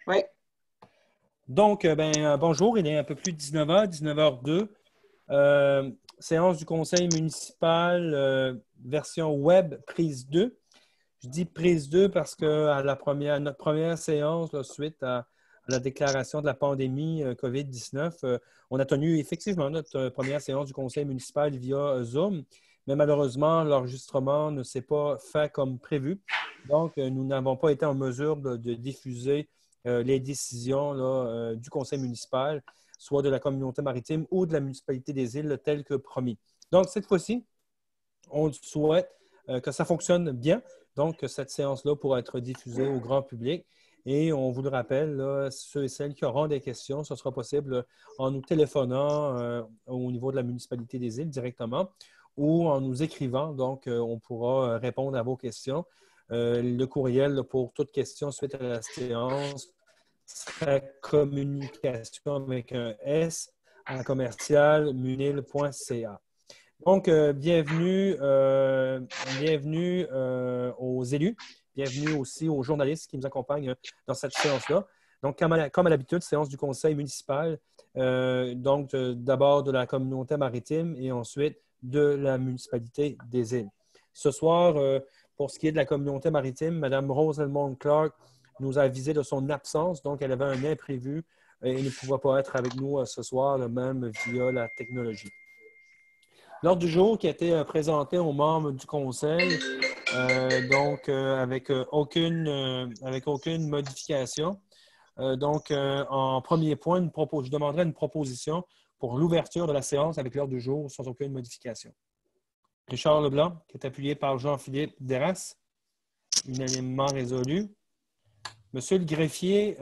Oui. Donc, bonjour, il est un peu plus de 19h, 19h02. Séance du conseil municipal, version web, prise 2. Je dis prise 2 parce que à notre première séance, là, suite à la déclaration de la pandémie COVID-19, on a tenu effectivement notre première séance du conseil municipal via Zoom, mais malheureusement, l'enregistrement ne s'est pas fait comme prévu. Donc, nous n'avons pas été en mesure de diffuser les décisions là, du conseil municipal, soit de la communauté maritime ou de la municipalité des îles, telles que promis. Donc, cette fois-ci, on souhaite que ça fonctionne bien. Donc, cette séance-là pourra être diffusée au grand public. Et on vous le rappelle, là, ceux et celles qui auront des questions, ce sera possible en nous téléphonant au niveau de la municipalité des îles directement ou en nous écrivant. Donc, on pourra répondre à vos questions. Le courriel pour toute question suite à la séance sera communication avec un S à commercial munil.ca. Donc, bienvenue aux élus, bienvenue aussi aux journalistes qui nous accompagnent dans cette séance-là. Donc, comme à l'habitude, séance du conseil municipal, d'abord de la communauté maritime et ensuite de la municipalité des îles. Ce soir, pour ce qui est de la communauté maritime, Mme Rosalmond Clark nous a avisé de son absence, donc elle avait un imprévu et ne pouvait pas être avec nous ce soir, même via la technologie. L'ordre du jour qui a été présenté aux membres du conseil, avec aucune modification. En premier point, je demanderai une proposition pour l'ouverture de la séance avec l'ordre du jour sans aucune modification. Richard Leblanc, qui est appuyé par Jean-Philippe Derras, unanimement résolu. Monsieur le greffier,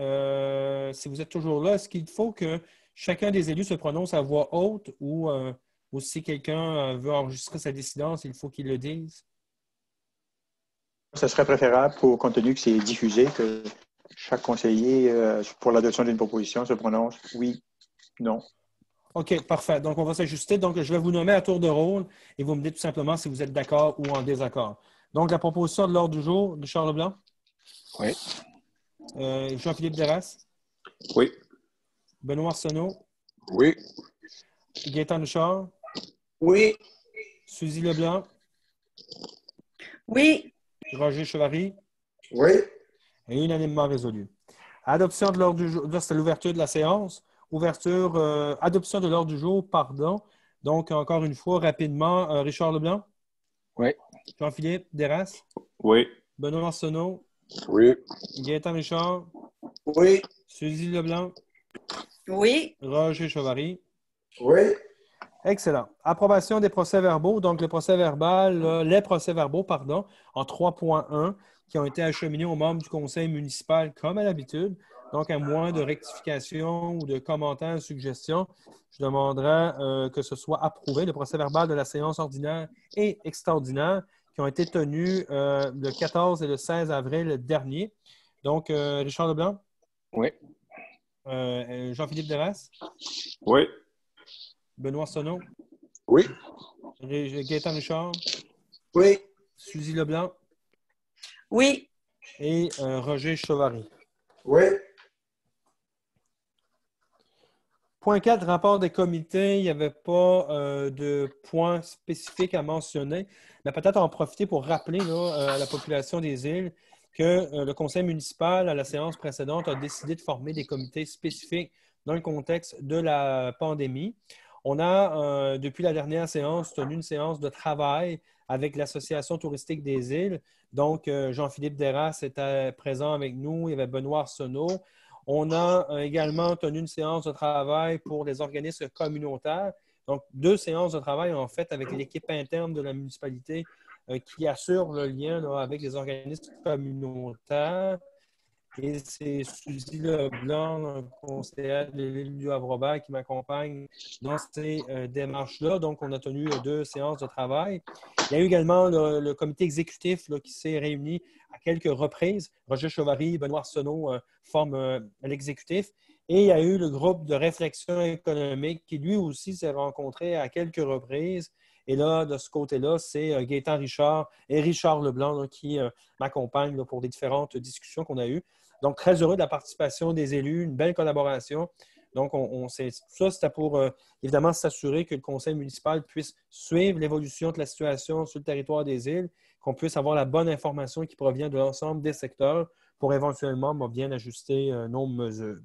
si vous êtes toujours là, est-ce qu'il faut que chacun des élus se prononce à voix haute ou si quelqu'un veut enregistrer sa dissidence, il faut qu'il le dise? Ce serait préférable, compte tenu que c'est diffusé, que chaque conseiller, pour l'adoption d'une proposition, se prononce oui, non. OK, parfait. Donc, on va s'ajuster. Donc, je vais vous nommer à tour de rôle et vous me dites tout simplement si vous êtes d'accord ou en désaccord. Donc, la proposition de l'ordre du jour, Richard Leblanc? Oui. Jean-Philippe Derras? Oui. Benoît Arsenault? Oui. Gaétan Richard? Oui. Suzy Leblanc? Oui. Roger Chevary? Oui. Et unanimement résolu. Adoption de l'ordre du jour. Là, c'est l'ouverture de la séance. Adoption de l'ordre du jour, pardon. Donc, encore une fois, rapidement, Richard Leblanc? Oui. Jean-Philippe Derras? Oui. Benoît Arsenault? Oui. Gaétan Richard? Oui. Suzy Leblanc? Oui. Roger Chevary? Oui. Excellent. Approbation des procès-verbaux. Donc, les procès-verbaux, en 3.1, qui ont été acheminés aux membres du conseil municipal comme à l'habitude. Donc, à moins de rectification ou de commentaires, suggestions, je demanderai que ce soit approuvé, le procès-verbal de la séance ordinaire et extraordinaire qui ont été tenus le 14 et le 16 avril dernier. Donc, Richard Leblanc? Oui. Jean-Philippe Derras? Oui. Benoît Arsenault? Oui. Gaétan Richard? Oui. Suzy Leblanc? Oui. Et Roger Chevary. Oui. Point 4, rapport des comités. Il n'y avait pas de points spécifiques à mentionner, mais peut-être en profiter pour rappeler là, à la population des îles que le conseil municipal, à la séance précédente, a décidé de former des comités spécifiques dans le contexte de la pandémie. On a, depuis la dernière séance, tenu une séance de travail avec l'Association touristique des îles. Donc, Jean-Philippe Derras était présent avec nous. Il y avait Benoît Arsenault. On a également tenu une séance de travail pour les organismes communautaires. Donc, 2 séances de travail, en fait, avec l'équipe interne de la municipalité qui assure le lien là, avec les organismes communautaires. Et c'est Suzy Leblanc, conseillère de l'île du Havre-Robert, qui m'accompagne dans ces démarches-là. Donc, on a tenu 2 séances de travail. Il y a eu également le comité exécutif là, qui s'est réuni à quelques reprises. Roger Chevary, Benoît Arsenault forment l'exécutif. Et il y a eu le groupe de réflexion économique qui, lui aussi, s'est rencontré à quelques reprises. Et là, de ce côté-là, c'est Gaétan Richard et Richard Leblanc là, qui m'accompagnent pour les différentes discussions qu'on a eues. Donc, très heureux de la participation des élus, une belle collaboration. Donc, ça, c'était pour, évidemment, s'assurer que le conseil municipal puisse suivre l'évolution de la situation sur le territoire des îles, qu'on puisse avoir la bonne information qui provient de l'ensemble des secteurs pour éventuellement bien ajuster nos mesures.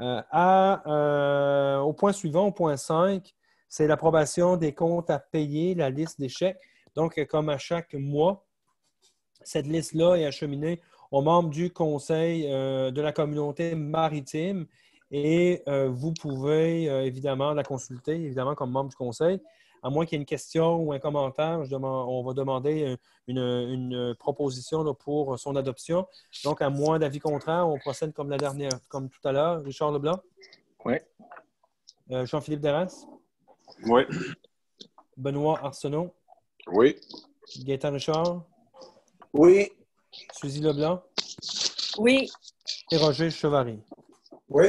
Au point suivant, au point 5, c'est l'approbation des comptes à payer, la liste des chèques. Donc, comme à chaque mois, cette liste-là est acheminée aux membres du conseil de la communauté maritime et vous pouvez évidemment la consulter, évidemment, comme membre du conseil. À moins qu'il y ait une question ou un commentaire, on va demander une proposition là, pour son adoption. Donc, à moins d'avis contraire, on procède comme la dernière, comme tout à l'heure. Richard Leblanc? Oui. Jean-Philippe Derras? Oui. Benoît Arsenault? Oui. Gaëtan Richard? Oui. Suzy Leblanc? Oui. Et Roger Chevary? Oui.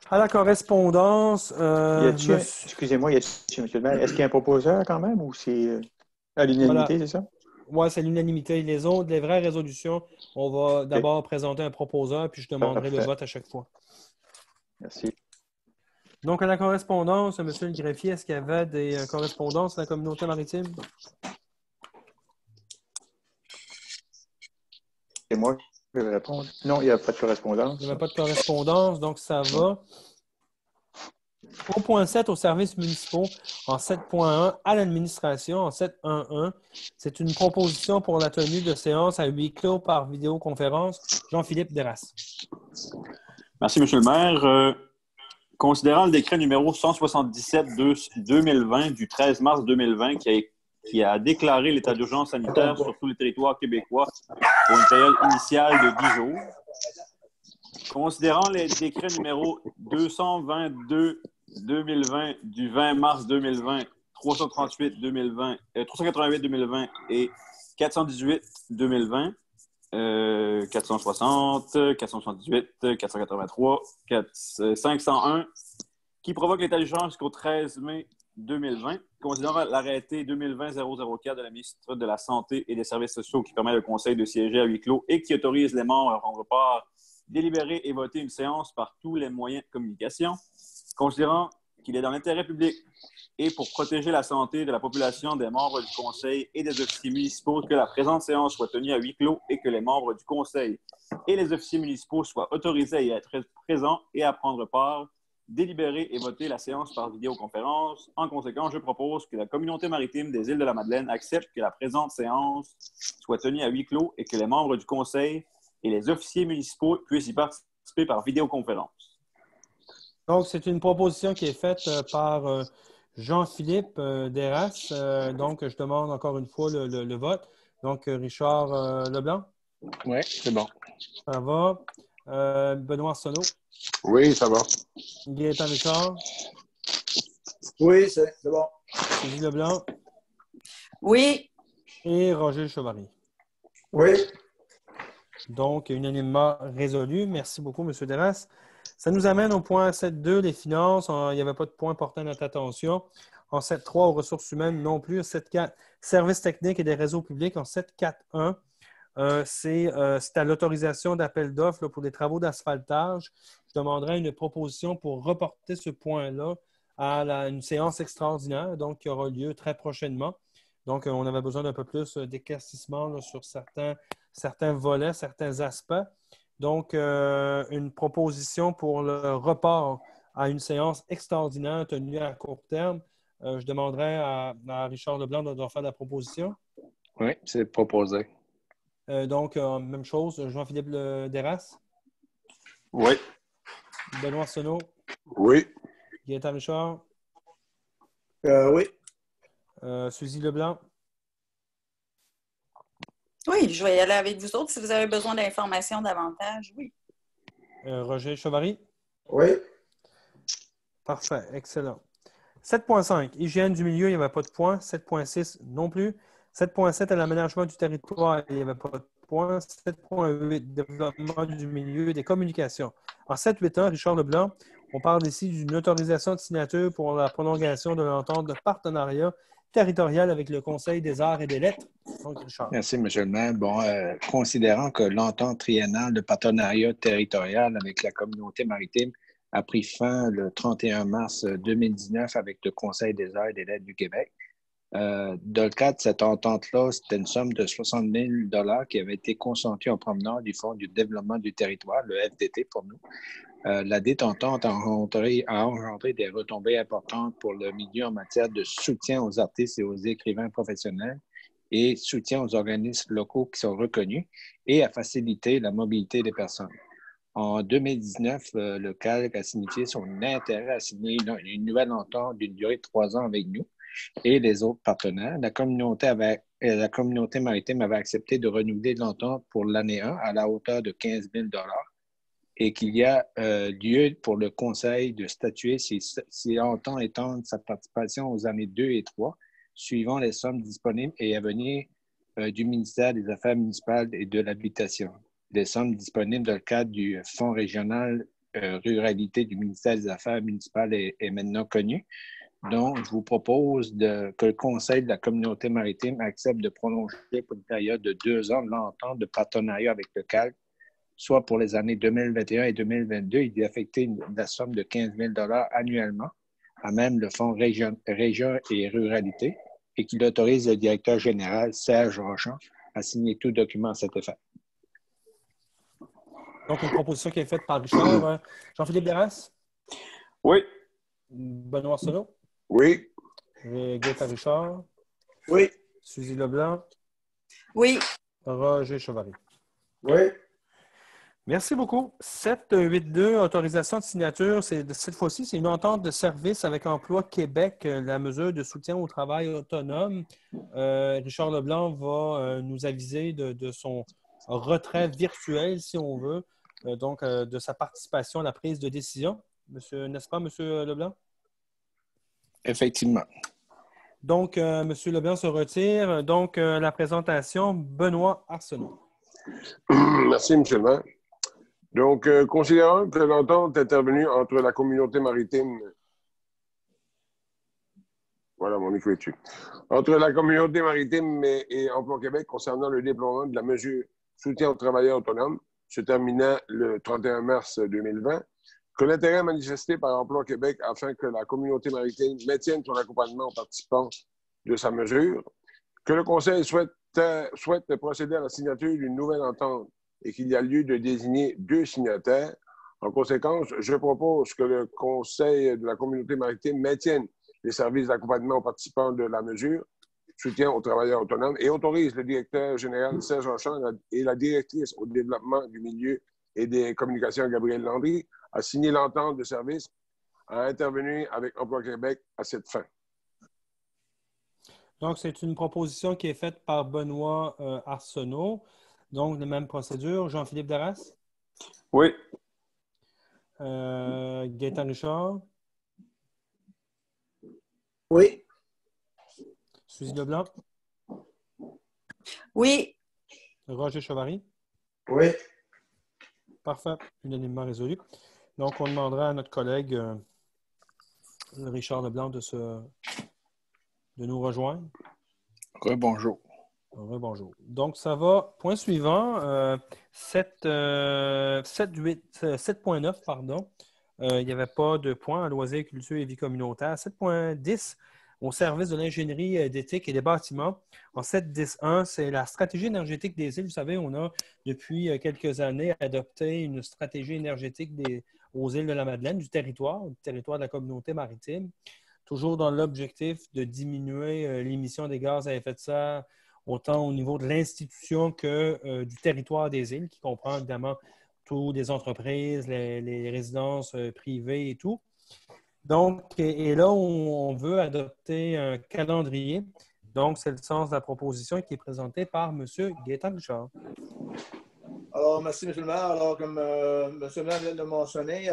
À la correspondance, excusez-moi, monsieur le maire, est-ce qu'il y a un proposeur quand même ou c'est à l'unanimité, voilà. c'est ça? Oui, c'est l'unanimité. Les autres, les vraies résolutions, on va d'abord présenter un proposeur, puis je demanderai le vote à chaque fois. Merci. Donc, à la correspondance, monsieur le greffier, est-ce qu'il y avait des correspondances à la communauté maritime? C'est moi qui vais répondre. Non, il n'y a pas de correspondance. Il n'y avait pas de correspondance, donc ça va. Au point 7, aux services municipaux, en 7.1, à l'administration, en 7.1.1, c'est une proposition pour la tenue de séance à huis clos par vidéoconférence. Jean-Philippe Derras. Merci, M. le maire. Considérant le décret numéro 177-2020 du 13 mars 2020 qui a déclaré l'état d'urgence sanitaire sur tous les territoires québécois pour une période initiale de 10 jours. Considérant les décrets numéro 222-2020 du 20 mars 2020, 338-2020, 388-2020 et 418-2020, 460, 478, 483, 501, qui provoque l'état d'urgence jusqu'au 13 mai 2020, considérant l'arrêté 2020-004 de la ministre de la Santé et des Services sociaux qui permet au Conseil de siéger à huis clos et qui autorise les membres à prendre part, délibérer et voter une séance par tous les moyens de communication, considérant qu'il est dans l'intérêt public et pour protéger la santé de la population des membres du Conseil et des officiers municipaux que la présente séance soit tenue à huis clos et que les membres du Conseil et les officiers municipaux soient autorisés à y être présents et à prendre part, délibérer et voter la séance par vidéoconférence. En conséquence, je propose que la communauté maritime des îles de la Madeleine accepte que la présente séance soit tenue à huis clos et que les membres du Conseil et les officiers municipaux puissent y participer par vidéoconférence. Donc, c'est une proposition qui est faite par Jean-Philippe Derras. Donc, je demande encore une fois le vote. Donc, Richard Leblanc? Oui, c'est bon. Ça va. Benoît Arsenault? Oui, ça va. Gaëtan Richard? Oui, c'est bon. Suzy Leblanc? Oui. Et Roger Chevary? Oui. Donc, unanimement résolu. Merci beaucoup, M. Derras. Ça nous amène au point 7.2, les finances. Il n'y avait pas de point portant notre attention. En 7.3, aux ressources humaines non plus. 7.4, services techniques et des réseaux publics. En 7.4.1, c'est à l'autorisation d'appel d'offres pour des travaux d'asphaltage. Je demanderai une proposition pour reporter ce point-là à une séance extraordinaire, donc qui aura lieu très prochainement. Donc, on avait besoin d'un peu plus d'éclaircissement sur certains volets, certains aspects. Donc, une proposition pour le report à une séance extraordinaire tenue à court terme. Je demanderai à Richard Leblanc de faire la proposition. Oui, c'est proposé. Donc, même chose, Jean-Philippe Derras? Oui. Benoît Arsenault? Oui. Gaëtan Richard? Oui. Suzy Leblanc? Oui, je vais y aller avec vous autres si vous avez besoin d'informations davantage. Oui. Roger Chevary? Oui. Parfait, excellent. 7.5, hygiène du milieu, il n'y avait pas de point. 7.6, non plus. 7.7, à l'aménagement du territoire, il n'y avait pas de point. 7.8, développement du milieu et des communications. En 7.8.1, Richard Leblanc, on parle ici d'une autorisation de signature pour la prolongation de l'entente de partenariat territorial avec le Conseil des arts et des lettres. Donc, Richard. Merci, M. le maire. Bon, considérant que l'entente triennale de partenariat territorial avec la communauté maritime a pris fin le 31 mars 2019 avec le Conseil des arts et des lettres du Québec, dans le cadre de cette entente-là, c'était une somme de 60 000 $ qui avait été consentie en provenance du Fonds du développement du territoire, le FDT pour nous. La dite entente a engendré des retombées importantes pour le milieu en matière de soutien aux artistes et aux écrivains professionnels et soutien aux organismes locaux qui sont reconnus et à faciliter la mobilité des personnes. En 2019, le CALC a signifié son intérêt à signer une nouvelle entente d'une durée de 3 ans avec nous et les autres partenaires. La communauté maritime avait accepté de renouveler l'entente pour l'année 1 à la hauteur de 15 000 $ et qu'il y a lieu pour le Conseil de statuer s'il entend étendre sa participation aux années 2 et 3, suivant les sommes disponibles et à venir du ministère des Affaires municipales et de l'Habitation. Les sommes disponibles dans le cadre du Fonds régional ruralité du ministère des Affaires municipales est maintenant connue. Donc, je vous propose que le Conseil de la communauté maritime accepte de prolonger pour une période de 2 ans l'entente de partenariat avec le CALC, soit pour les années 2021 et 2022, il y a affecté la somme de 15 000 $ annuellement à même le Fonds région et ruralité et qu'il autorise le directeur général, Serge Rochon, à signer tout document à cet effet. Donc, une proposition qui est faite par Richard. Jean-Philippe Darras? Oui. Benoît Arsenault? Oui. Gaëtan Richard? Oui. Suzy Leblanc? Oui. Roger Chevalier? Oui. Merci beaucoup. 782, autorisation de signature. Cette fois-ci, c'est une entente de service avec Emploi Québec, la mesure de soutien au travail autonome. Richard Leblanc va nous aviser de son retrait virtuel, si on veut, de sa participation à la prise de décision. N'est-ce pas, M. Leblanc? Effectivement. Donc, M. Leblanc se retire. Donc, la présentation, Benoît Arsenault. Merci, M. le maire. Donc, considérant que l'entente est intervenue entre la communauté maritime... Voilà, mon micro est dessus. Entre la communauté maritime et Emploi Québec concernant le déploiement de la mesure soutien aux travailleurs autonomes, se terminant le 31 mars 2020, que l'intérêt manifesté par Emploi Québec afin que la communauté maritime maintienne son accompagnement aux participants de sa mesure, que le Conseil souhaite procéder à la signature d'une nouvelle entente et qu'il y a lieu de désigner 2 signataires. En conséquence, je propose que le Conseil de la communauté maritime maintienne les services d'accompagnement aux participants de la mesure, soutien aux travailleurs autonomes, et autorise le directeur général Serge Rochon et la directrice au développement du milieu et des communications, Gabrielle Landry, à signer l'entente de service, à intervenir avec Emploi Québec à cette fin. Donc, c'est une proposition qui est faite par Benoît Arsenault. Donc, la même procédure. Jean-Philippe Darras? Oui. Gaëtan Richard? Oui. Suzy Leblanc? Oui. Roger Chevary? Oui. Parfait. Unanimement résolu. Donc, on demandera à notre collègue Richard Leblanc de nous rejoindre. Rebonjour. Bonjour. Donc, ça va. Point suivant, 7.9, pardon. Il n'y avait pas de point à loisirs, culture et vie communautaire. 7.10, au service de l'ingénierie d'éthique et des bâtiments. En 7.10.1, c'est la stratégie énergétique des îles. Vous savez, on a depuis quelques années adopté une stratégie énergétique aux îles de la Madeleine, du territoire de la communauté maritime, toujours dans l'objectif de diminuer l'émission des gaz à effet de serre, autant au niveau de l'institution que du territoire des îles, qui comprend évidemment toutes les entreprises, les résidences privées et tout. Donc, et là, on veut adopter un calendrier. Donc, c'est le sens de la proposition qui est présentée par M. Gaëtan Richard. Alors, merci, M. le maire. Alors, comme M. le maire vient de mentionner,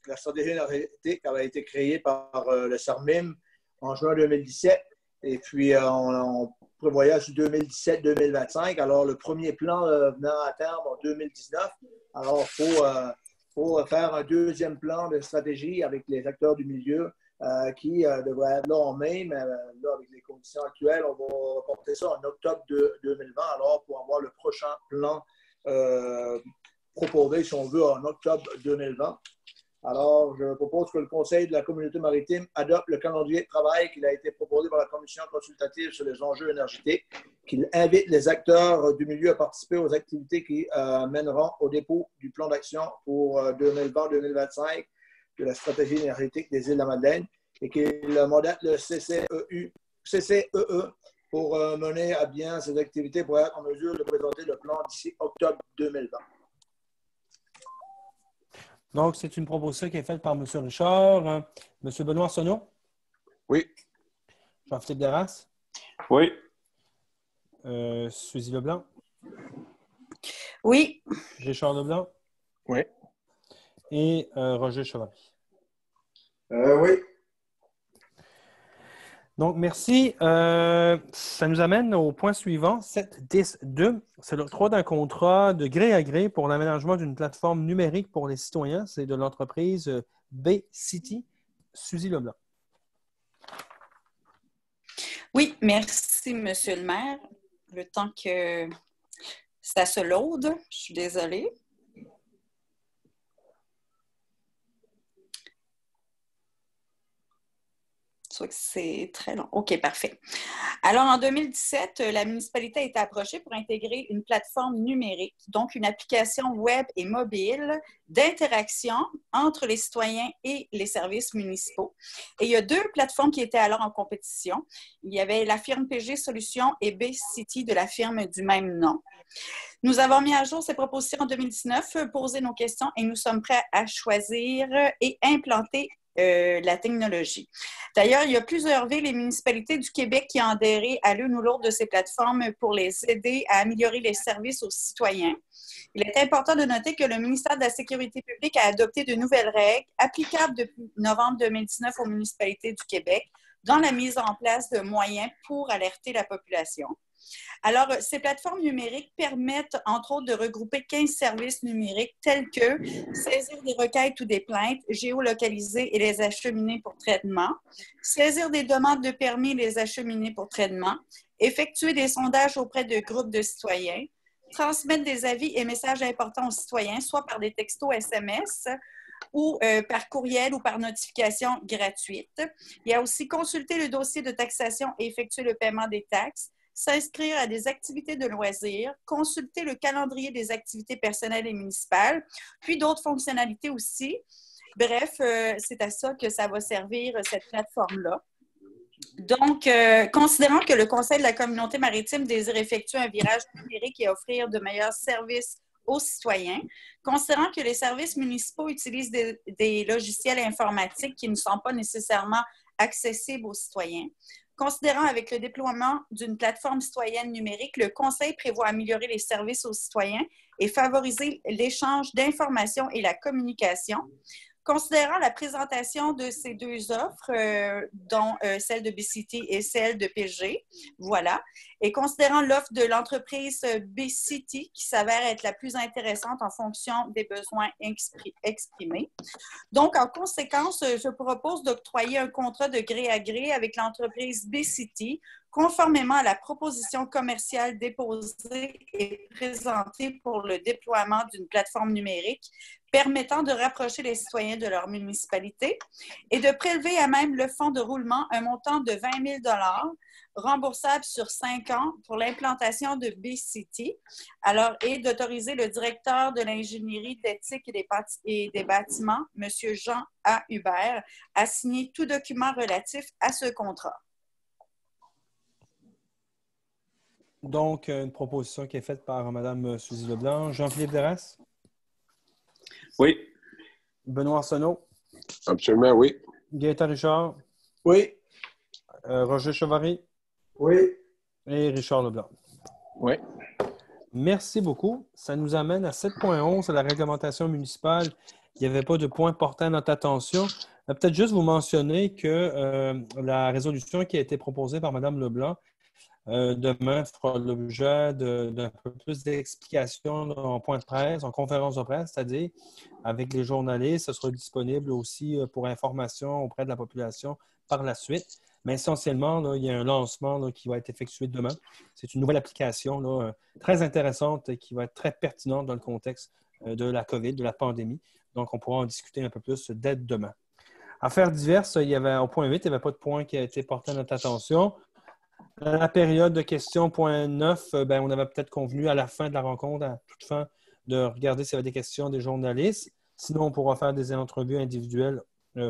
la stratégie énergétique avait été créée par le SARMIM en juin 2017. Et puis, on prévoyait sur 2017-2025. Alors, le premier plan venant à terme en 2019. Alors, il faut faire un deuxième plan de stratégie avec les acteurs du milieu qui devrait être là en mai, mais là, avec les conditions actuelles, on va reporter ça en octobre 2020, alors pour avoir le prochain plan proposé, si on veut, en octobre 2020. Alors, je propose que le Conseil de la communauté maritime adopte le calendrier de travail qui a été proposé par la Commission consultative sur les enjeux énergétiques, qu'il invite les acteurs du milieu à participer aux activités qui mèneront au dépôt du plan d'action pour 2020-2025 de la stratégie énergétique des îles de la Madeleine et qu'il mandate le CCEE pour mener à bien ces activités pour être en mesure de présenter le plan d'ici octobre 2020. Donc, c'est une proposition qui est faite par M. Richard. M. Benoît Arsenault? Oui. Jean-Philippe Darras? Oui. Suzy Leblanc? Oui. Richard Leblanc? Oui. Et Roger Chevalier? Oui. Donc, merci. Ça nous amène au point suivant, 7.10.2. C'est l'octroi d'un contrat de gré à gré pour l'aménagement d'une plateforme numérique pour les citoyens. C'est de l'entreprise B-City. Suzy Leblanc. Oui, merci, Monsieur le maire. Le temps que ça se load, je suis désolée. Soit que c'est très long. OK, parfait. Alors, en 2017, la municipalité a été approchée pour intégrer une plateforme numérique, donc une application web et mobile d'interaction entre les citoyens et les services municipaux. Et il y a deux plateformes qui étaient alors en compétition. Il y avait la firme PG Solutions et B-City de la firme du même nom. Nous avons mis à jour ces propositions en 2019, posé nos questions et nous sommes prêts à choisir et implanter la technologie. D'ailleurs, il y a plusieurs villes et municipalités du Québec qui ont adhéré à l'une ou l'autre de ces plateformes pour les aider à améliorer les services aux citoyens. Il est important de noter que le ministère de la Sécurité publique a adopté de nouvelles règles applicables depuis novembre 2019 aux municipalités du Québec, dont la mise en place de moyens pour alerter la population. Alors, ces plateformes numériques permettent, entre autres, de regrouper 15 services numériques tels que saisir des requêtes ou des plaintes, géolocaliser et les acheminer pour traitement, saisir des demandes de permis et les acheminer pour traitement, effectuer des sondages auprès de groupes de citoyens, transmettre des avis et messages importants aux citoyens, soit par des textos SMS, ou par courriel ou par notification gratuite. Il y a aussi consulter le dossier de taxation et effectuer le paiement des taxes, s'inscrire à des activités de loisirs, consulter le calendrier des activités personnelles et municipales, puis d'autres fonctionnalités aussi. Bref, c'est à ça que ça va servir cette plateforme-là. Donc, considérant que le Conseil de la communauté maritime désire effectuer un virage numérique et offrir de meilleurs services aux citoyens, considérant que les services municipaux utilisent des logiciels informatiques qui ne sont pas nécessairement accessibles aux citoyens, considérant avec le déploiement d'une plateforme citoyenne numérique, le Conseil prévoit améliorer les services aux citoyens et favoriser l'échange d'informations et la communication. Considérant la présentation de ces deux offres, dont celle de B-City et celle de PG, voilà, et considérant l'offre de l'entreprise B-City qui s'avère être la plus intéressante en fonction des besoins exprimés. Donc, en conséquence, je propose d'octroyer un contrat de gré à gré avec l'entreprise B-City, conformément à la proposition commerciale déposée et présentée pour le déploiement d'une plateforme numérique permettant de rapprocher les citoyens de leur municipalité et de prélever à même le fonds de roulement un montant de 20 000 $ remboursable sur 5 ans pour l'implantation de B-City, alors, et d'autoriser le directeur de l'ingénierie d'éthique et des bâtiments, M. Jean A. Hubert, à signer tout document relatif à ce contrat. Donc, une proposition qui est faite par Mme Suzy Leblanc. Jean-Philippe Darras? Oui. Benoît Arsenault? Absolument, oui. Gaëtan Richard? Oui. Roger Chevalier? Oui. Et Richard Leblanc? Oui. Merci beaucoup. Ça nous amène à 7.11, à la réglementation municipale. Il n'y avait pas de point portant à notre attention. Peut-être juste vous mentionner que la résolution qui a été proposée par Mme Leblanc Demain, tu feras l'objet d'un peu plus d'explications là, en point de presse, en conférence de presse, c'est-à-dire avec les journalistes. Ce sera disponible aussi pour information auprès de la population par la suite. Mais essentiellement, là, il y a un lancement là, qui va être effectué demain. C'est une nouvelle application là, très intéressante et qui va être très pertinente dans le contexte de la COVID, de la pandémie. Donc, on pourra en discuter un peu plus dès demain. Affaires diverses, il y avait, au point 8, il n'y avait pas de point qui a été porté à notre attention. Dans la période de questions, point 9, on avait peut-être convenu à la fin de la rencontre, à toute fin, de regarder s'il y avait des questions des journalistes. Sinon, on pourra faire des entrevues individuelles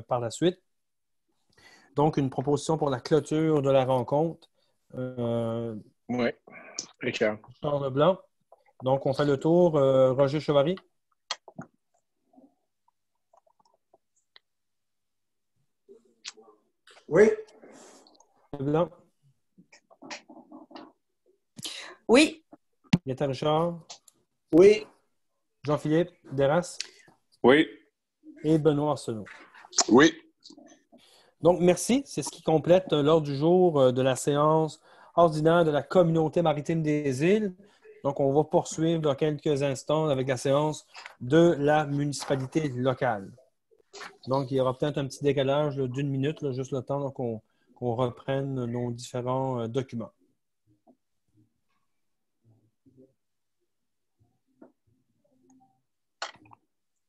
par la suite. Donc, une proposition pour la clôture de la rencontre. Oui, Richard. Charles Leblanc. Donc, on fait le tour. Roger Chevary. Oui. Leblanc. Oui. Gaëtan Richard. Oui. Jean-Philippe Deras. Oui. Et Benoît Arsenault. Oui. Donc, merci. C'est ce qui complète l'ordre du jour de la séance ordinaire de la Communauté maritime des îles. Donc, on va poursuivre dans quelques instants avec la séance de la municipalité locale. Donc, il y aura peut-être un petit décalage d'une minute, là, juste le temps qu'on reprenne nos différents documents.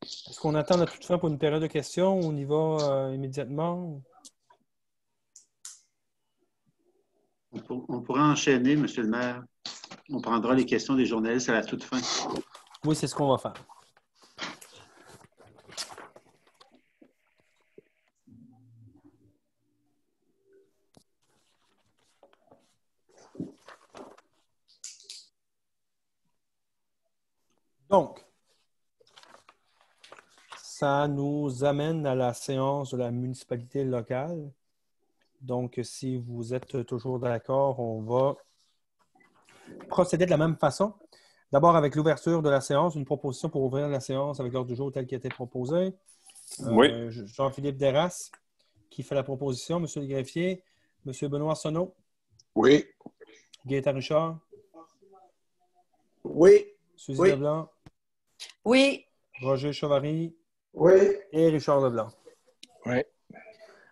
Est-ce qu'on attend la toute fin pour une période de questions ou on y va immédiatement? On pourra enchaîner, M. le maire. On prendra les questions des journalistes à la toute fin. Oui, c'est ce qu'on va faire. Donc, ça nous amène à la séance de la municipalité locale. Donc, si vous êtes toujours d'accord, on va procéder de la même façon. D'abord, avec l'ouverture de la séance, une proposition pour ouvrir la séance avec l'ordre du jour tel qu'il a été proposé. Oui. Jean-Philippe Deras, qui fait la proposition. Monsieur le greffier. Monsieur Benoît Arsenault. Oui. Gaëtan Richard. Oui. Suzy Oui. Leblanc. Oui. Roger Chevary. Oui. Et Richard Leblanc. Oui.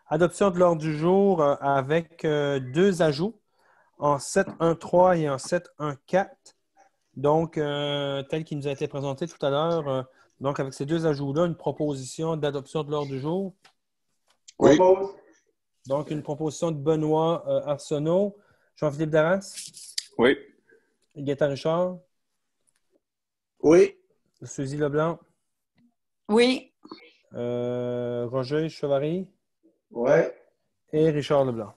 Adoption de l'ordre du jour avec deux ajouts en 7.1.3 et en 7.1.4. Donc, tel qu'il nous a été présenté tout à l'heure. Donc, avec ces deux ajouts-là, une proposition d'adoption de l'ordre du jour. Oui. Donc, une proposition de Benoît Arsenault. Jean-Philippe Darras. Oui. Gaëtan Richard. Oui. Suzy Leblanc. Oui. Roger Chevary. Oui. Et Richard Leblanc.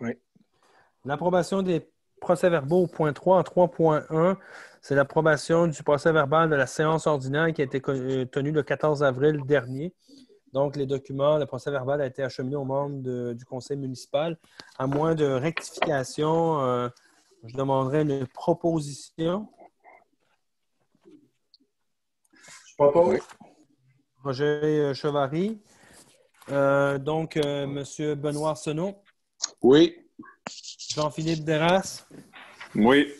Oui. L'approbation des procès-verbaux au point 3 en 3.1, c'est l'approbation du procès-verbal de la séance ordinaire qui a été tenue le 14 avril dernier. Donc, les documents, le procès-verbal a été acheminé aux membres du conseil municipal. À moins de rectification, je demanderai une proposition. Je propose. Oui. Roger Chevary. Donc, M. Benoît Arsenault. Oui. Jean-Philippe Deras. Oui.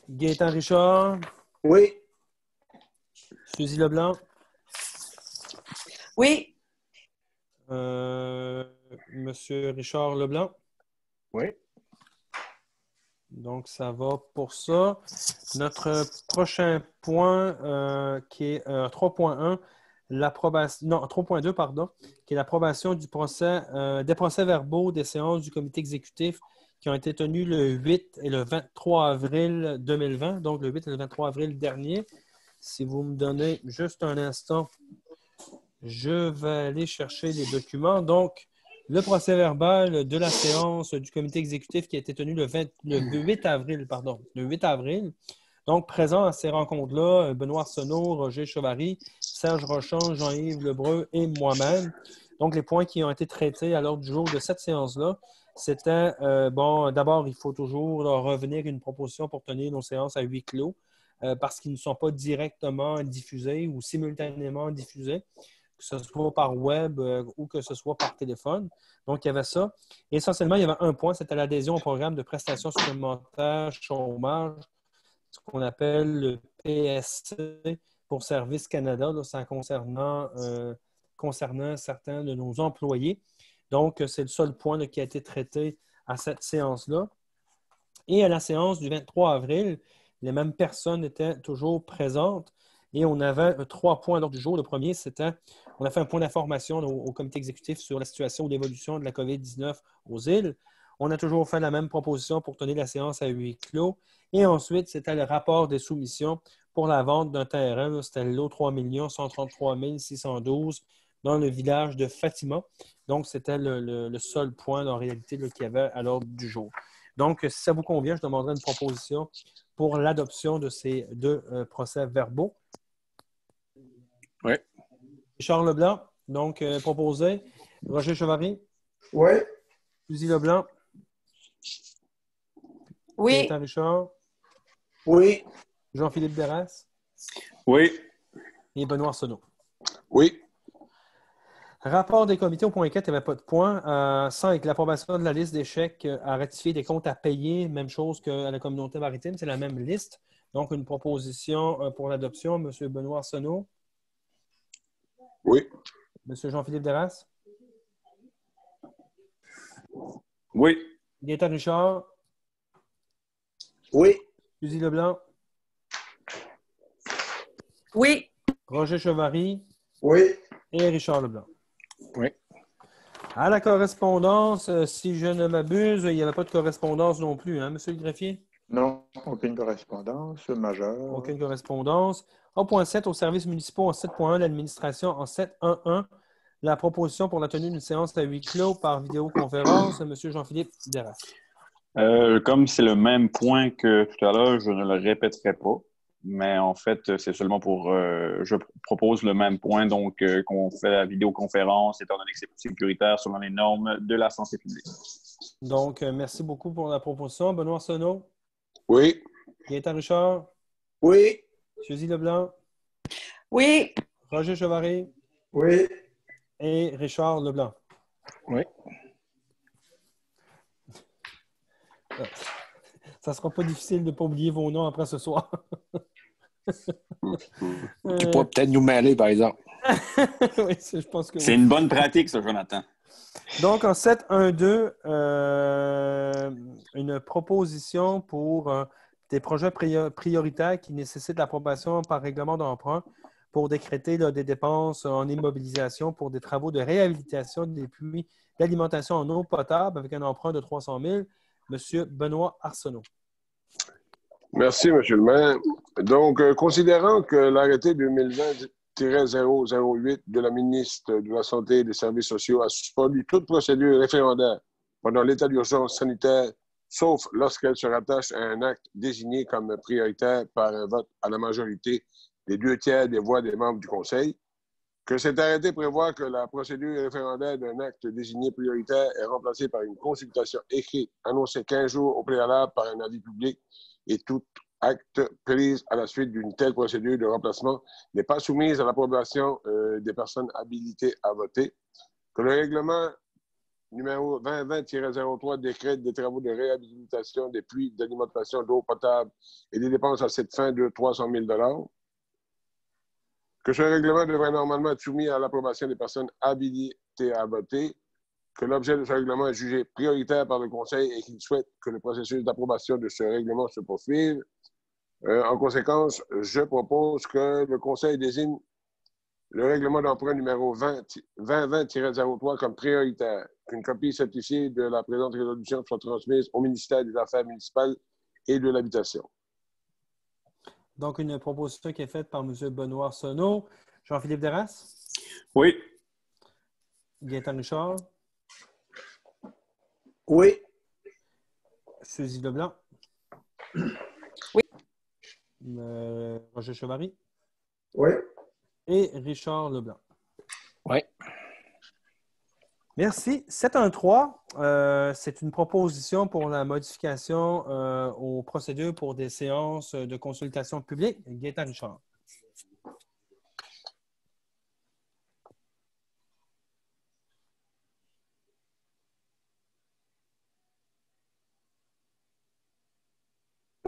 Gaëtan Richard. Oui. Suzy Leblanc. Oui. Monsieur Richard Leblanc. Oui. Donc, ça va pour ça. Notre prochain point qui est 3.1, l'approbation, non, 3.2, pardon, qui est l'approbation du procès, des procès-verbaux des séances du comité exécutif qui ont été tenues le 8 et le 23 avril 2020, donc le 8 et le 23 avril dernier. Si vous me donnez juste un instant, je vais aller chercher les documents. Donc, le procès-verbal de la séance du comité exécutif qui a été tenu le 8 avril, pardon, le 8 avril. Donc, présent à ces rencontres-là, Benoît Arsenault, Roger Chevary, Serge Rochon, Jean-Yves Lebreu et moi-même. Donc, les points qui ont été traités à l'ordre du jour de cette séance-là, c'était, d'abord, il faut toujours revenir à une proposition pour tenir nos séances à huis clos parce qu'ils ne sont pas directement diffusés ou simultanément diffusés. que ce soit par web ou que ce soit par téléphone. Donc, il y avait ça. Et essentiellement, il y avait un point, c'était l'adhésion au programme de prestations supplémentaires chômage, ce qu'on appelle le PSC pour Service Canada, là, ça concernant certains de nos employés. Donc, c'est le seul point là, qui a été traité à cette séance-là. Et à la séance du 23 avril, les mêmes personnes étaient toujours présentes et on avait 3 points à l'ordre du jour. Le premier, c'était, on a fait un point d'information au comité exécutif sur la situation ou l'évolution de la COVID-19 aux îles. On a toujours fait la même proposition pour tenir la séance à huis clos. Et ensuite, c'était le rapport des soumissions pour la vente d'un terrain. Là, c'était le lot 3 133 612 dans le village de Fatima. Donc, c'était le seul point en réalité qu'il y avait à l'ordre du jour. Donc, si ça vous convient, je demanderai une proposition pour l'adoption de ces 2 procès-verbaux. Oui. Richard Leblanc, donc proposé. Roger Chevary. Oui. Suzy Leblanc. Oui. Gaëtan Richard. Oui. Jean-Philippe Derras. Oui. Et Benoît Arsenault. Oui. Rapport des comités au point 4, il n'y avait pas de point. 5, l'approbation de la liste des chèques à ratifier des comptes à payer. Même chose qu'à la communauté maritime, c'est la même liste. Donc, une proposition pour l'adoption. M. Benoît Arsenault. Oui. M. Jean-Philippe Derras. Oui. Gaëtan Richard. Oui. Suzy Leblanc. Oui. Roger Chevary. Oui. Et Richard Leblanc. Oui. À la correspondance, si je ne m'abuse, il n'y avait pas de correspondance non plus, hein, M. le greffier? Non, aucune correspondance majeure. Aucune correspondance. Au point 7, aux services municipaux en 7.1, l'administration en 7.1.1. La proposition pour la tenue d'une séance à huis clos par vidéoconférence, M. Jean-Philippe Derras. Comme c'est le même point que tout à l'heure, je ne le répéterai pas. Mais en fait, c'est seulement pour... je propose le même point, donc qu'on fait la vidéoconférence, étant donné que c'est plus sécuritaire selon les normes de la santé publique. Donc, merci beaucoup pour la proposition. Benoît Arsenault. Oui. Gaëtan Richard. Oui. Suzy Leblanc. Oui. Roger Chevary. Oui. Et Richard Leblanc. Oui. Ça ne sera pas difficile de ne pas oublier vos noms après ce soir. Tu pourrais peut-être nous mêler, par exemple. Oui, je pense que C'est oui. une bonne pratique, ça, Jonathan. Donc, en 7.1.2, une proposition pour des projets prioritaires qui nécessitent l'approbation par règlement d'emprunt pour décréter là, des dépenses en immobilisation pour des travaux de réhabilitation des puits d'alimentation en eau potable avec un emprunt de 300 000. Monsieur Benoît Arsenault. Merci, M. le maire. Donc, considérant que l'arrêté 2020-008 de la ministre de la Santé et des Services sociaux a suspendu toute procédure référendaire pendant l'état d'urgence sanitaire, sauf lorsqu'elle se rattache à un acte désigné comme prioritaire par un vote à la majorité des 2/3 des voix des membres du Conseil, que cet arrêté prévoit que la procédure référendaire d'un acte désigné prioritaire est remplacée par une consultation écrite annoncée 15 jours au préalable par un avis public et tout acte pris à la suite d'une telle procédure de remplacement n'est pas soumise à l'approbation des personnes habilitées à voter, que le règlement numéro 2020-03 décrète des travaux de réhabilitation des puits d'alimentation d'eau potable et des dépenses à cette fin de 300 000 $, que ce règlement devrait normalement être soumis à l'approbation des personnes habilitées à voter, que l'objet de ce règlement est jugé prioritaire par le Conseil et qu'il souhaite que le processus d'approbation de ce règlement se poursuive. En conséquence, je propose que le Conseil désigne le règlement d'emprunt numéro 2020-03 comme prioritaire, qu'une copie certifiée de la présente résolution soit transmise au ministère des Affaires municipales et de l'Habitation. Donc, une proposition qui est faite par M. Benoît Arsenault. Jean-Philippe Derras. Oui. Gaëtan Richard. Oui. Suzy Leblanc. Oui. Roger Chevary. Oui. Et Richard Leblanc. Oui. Merci. 7.1.3, c'est une proposition pour la modification aux procédures pour des séances de consultation publique. Gaëtan Richard.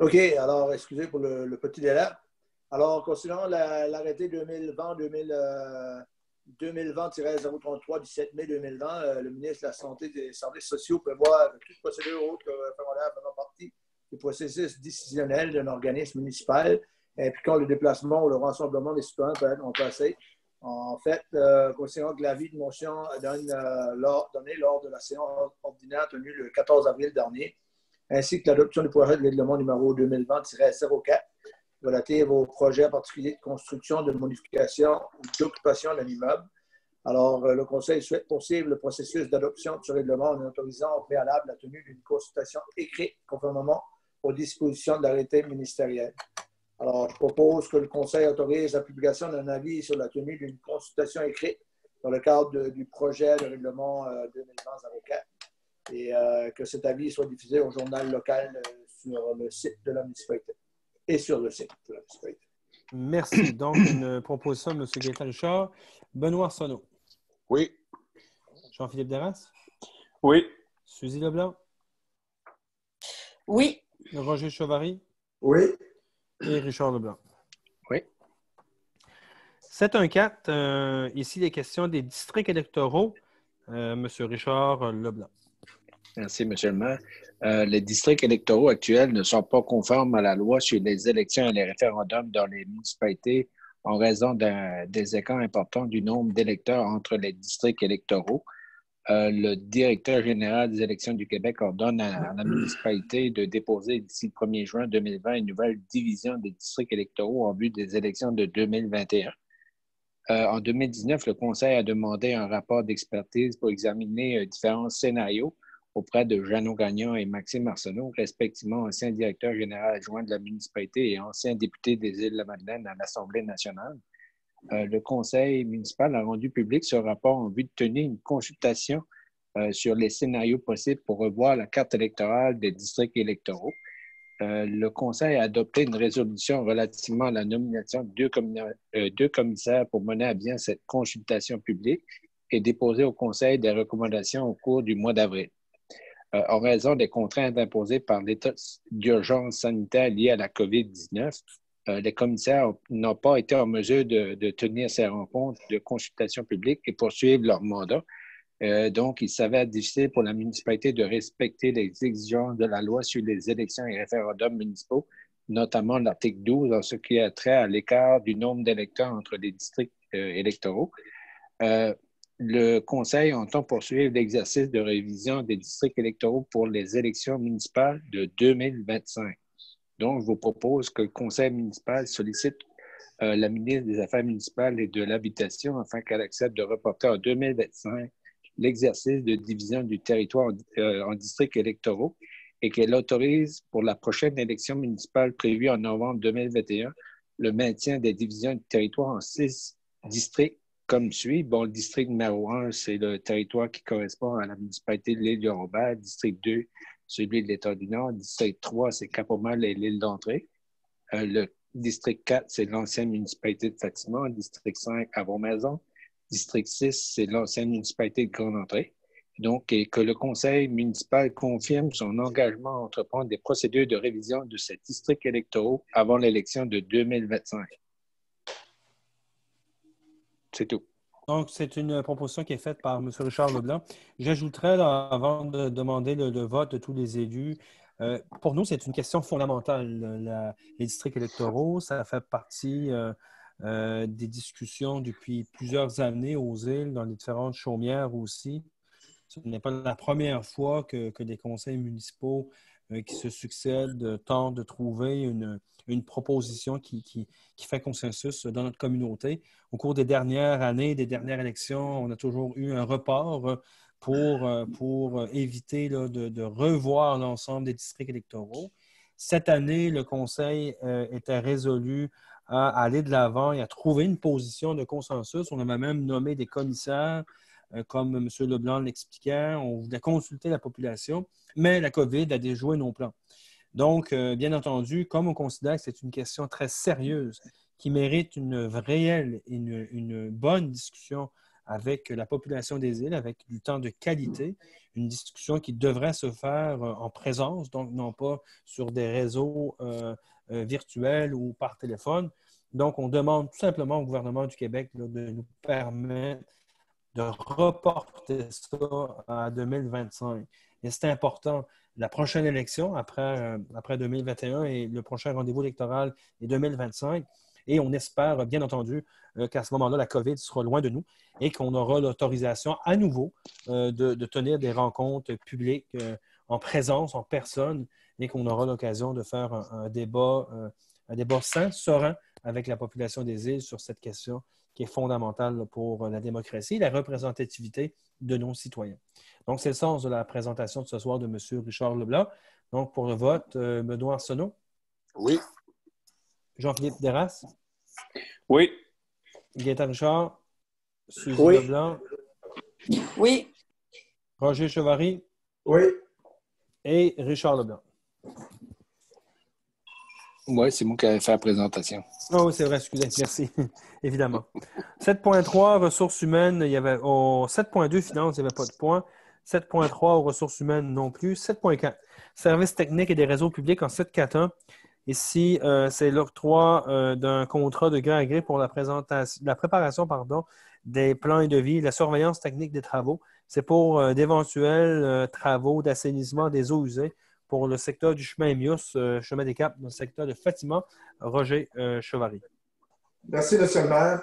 OK, alors, excusez pour le petit délai. Alors, considérant l'arrêté 2020-033 du 7 mai 2020, le ministre de la Santé et des Services sociaux prévoit que toute procédure autre que référendaire faisant partie du processus décisionnel d'un organisme municipal impliquant le déplacement ou le rassemblement des citoyens peut être remplacé. En fait, considérant que l'avis de motion donné lors de la séance ordinaire tenue le 14 avril dernier, ainsi que l'adoption du projet de règlement numéro 2020-04 relative au projet particulier de construction, de modification ou d'occupation d'un immeuble. Alors, le Conseil souhaite poursuivre le processus d'adoption de ce règlement en autorisant au préalable la tenue d'une consultation écrite conformément aux dispositions de l'arrêté ministériel. Alors, je propose que le Conseil autorise la publication d'un avis sur la tenue d'une consultation écrite dans le cadre du projet de règlement 2020-04 et que cet avis soit diffusé au journal local sur le site de la municipalité et sur le site de la municipalité. Merci. Donc, une proposition de M. Gaétan Richard. Benoît Arsenault. Oui. Jean-Philippe Darras. Oui. Suzy Leblanc. Oui. Roger Chauvari. Oui. Et Richard Leblanc. Oui. 714, ici, les questions des districts électoraux. M. Richard Leblanc. Merci, M. le maire. Les districts électoraux actuels ne sont pas conformes à la loi sur les élections et les référendums dans les municipalités en raison des écarts importants du nombre d'électeurs entre les districts électoraux. Le directeur général des élections du Québec ordonne à la municipalité de déposer d'ici le 1er juin 2020 une nouvelle division des districts électoraux en vue des élections de 2021. En 2019, le Conseil a demandé un rapport d'expertise pour examiner différents scénarios auprès de Jeannot Gagnon et Maxime Arsenault, respectivement ancien directeur général adjoint de la municipalité et ancien député des Îles-de-la-Madeleine à l'Assemblée nationale. Le Conseil municipal a rendu public ce rapport en vue de tenir une consultation sur les scénarios possibles pour revoir la carte électorale des districts électoraux. Le Conseil a adopté une résolution relativement à la nomination de deux commissaires pour mener à bien cette consultation publique et déposer au Conseil des recommandations au cours du mois d'avril. En raison des contraintes imposées par l'état d'urgence sanitaire lié à la COVID-19, les commissaires n'ont pas été en mesure de tenir ces rencontres de consultation publique et poursuivre leur mandat. Donc, il s'avère difficile pour la municipalité de respecter les exigences de la loi sur les élections et référendums municipaux, notamment l'article 12 en ce qui a trait à l'écart du nombre d'électeurs entre les districts électoraux. Le Conseil entend poursuivre l'exercice de révision des districts électoraux pour les élections municipales de 2025. Donc, je vous propose que le Conseil municipal sollicite la ministre des Affaires municipales et de l'Habitation afin qu'elle accepte de reporter en 2025 l'exercice de division du territoire en districts électoraux et qu'elle autorise pour la prochaine élection municipale prévue en novembre 2021 le maintien des divisions du territoire en 6 districts comme suit. Bon, le district numéro 1, c'est le territoire qui correspond à la municipalité de l'Île-de-Robert. District 2, celui de l'État du Nord. District 3, c'est Cap-au-Mal et l'île d'Entrée. Le district 4, c'est l'ancienne municipalité de Fatima. District 5, Avon-Maison. District 6, c'est l'ancienne municipalité de Grande-Entrée. Donc, et que le Conseil municipal confirme son engagement à entreprendre des procédures de révision de ces districts électoraux avant l'élection de 2025. C'est tout. Donc, c'est une proposition qui est faite par M. Richard Leblanc. J'ajouterais, là, avant de demander le vote de tous les élus, pour nous, c'est une question fondamentale. Les districts électoraux, ça fait partie des discussions depuis plusieurs années aux îles, dans les différentes chaumières aussi. Ce n'est pas la première fois que des conseils municipaux qui se succèdent tentent de trouver une proposition qui fait consensus dans notre communauté. Au cours des dernières années, des dernières élections, on a toujours eu un report pour éviter là, de revoir l'ensemble des districts électoraux. Cette année, le Conseil était résolu à aller de l'avant et à trouver une position de consensus. On avait même nommé des commissaires, comme M. Leblanc l'expliquait. On voulait consulter la population, mais la COVID a déjoué nos plans. Donc, bien entendu, comme on considère que c'est une question très sérieuse qui mérite une réelle et une bonne discussion avec la population des îles, avec du temps de qualité, une discussion qui devrait se faire en présence, donc non pas sur des réseaux virtuels ou par téléphone. Donc, on demande tout simplement au gouvernement du Québec là, de nous permettre de reporter ça à 2025. Et c'est important. La prochaine élection, après 2021 et le prochain rendez-vous électoral est 2025. Et on espère, bien entendu, qu'à ce moment-là, la COVID sera loin de nous et qu'on aura l'autorisation à nouveau de tenir des rencontres publiques en présence, en personne, et qu'on aura l'occasion de faire un débat sain, serein avec la population des îles sur cette question qui est fondamentale pour la démocratie et la représentativité de nos citoyens. Donc, c'est le sens de la présentation de ce soir de M. Richard Leblanc. Donc, pour le vote, Benoît Arsenault? Oui. Jean-Philippe Desrasses? Oui. Gaétan Richard? Suzy Oui. Leblanc? Oui. Roger Chevary? Oui. Et Richard Leblanc? Oui, c'est moi qui avais fait la présentation. Ah oui, c'est vrai, excusez, merci. Évidemment. 7.3, ressources humaines, il y avait 7.2, finances, il n'y avait pas de points. 7.3, ressources humaines non plus. 7.4, services techniques et des réseaux publics en 7.4.1. Ici, c'est l'octroi d'un contrat de gré à gré pour la préparation des plans et devis, la surveillance technique des travaux. C'est pour d'éventuels travaux d'assainissement des eaux usées pour le secteur du chemin Mius, chemin des Caps, dans le secteur de Fatima. Roger Chevary. Merci, M. le maire.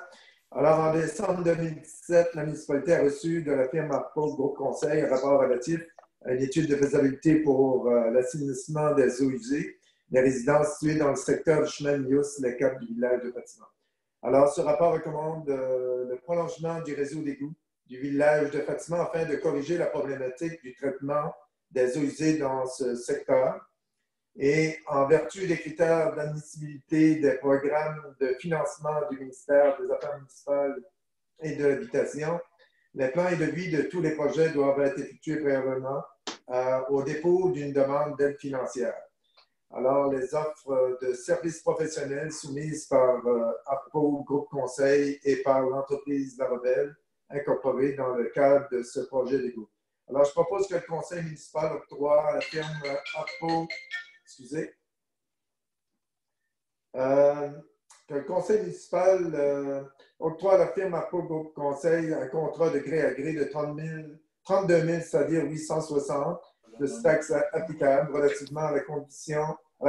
Alors, en décembre 2017, la municipalité a reçu de la firme Arco Groupe Conseil un rapport relatif à une étude de faisabilité pour l'assainissement des eaux usées des résidences situées dans le secteur du chemin Mius, les Caps du village de Fatima. Alors, ce rapport recommande le prolongement du réseau d'égouts du village de Fatima afin de corriger la problématique du traitement des eaux usées dans ce secteur. Et en vertu des critères d'admissibilité des programmes de financement du ministère des Affaires municipales et de l'Habitation, les plans et devis de tous les projets doivent être effectués préalablement au dépôt d'une demande d'aide financière. Alors, les offres de services professionnels soumises par ARPO Groupe Conseil et par l'entreprise La Rebelle, incorporée dans le cadre de ce projet d'égout. Alors, je propose que le conseil municipal octroie à la firme ARPO, que le conseil municipal octroie à la firme ARPO Groupe Conseil un contrat de gré à gré de 32 000, c'est-à-dire 860 de taxes applicables relativement à la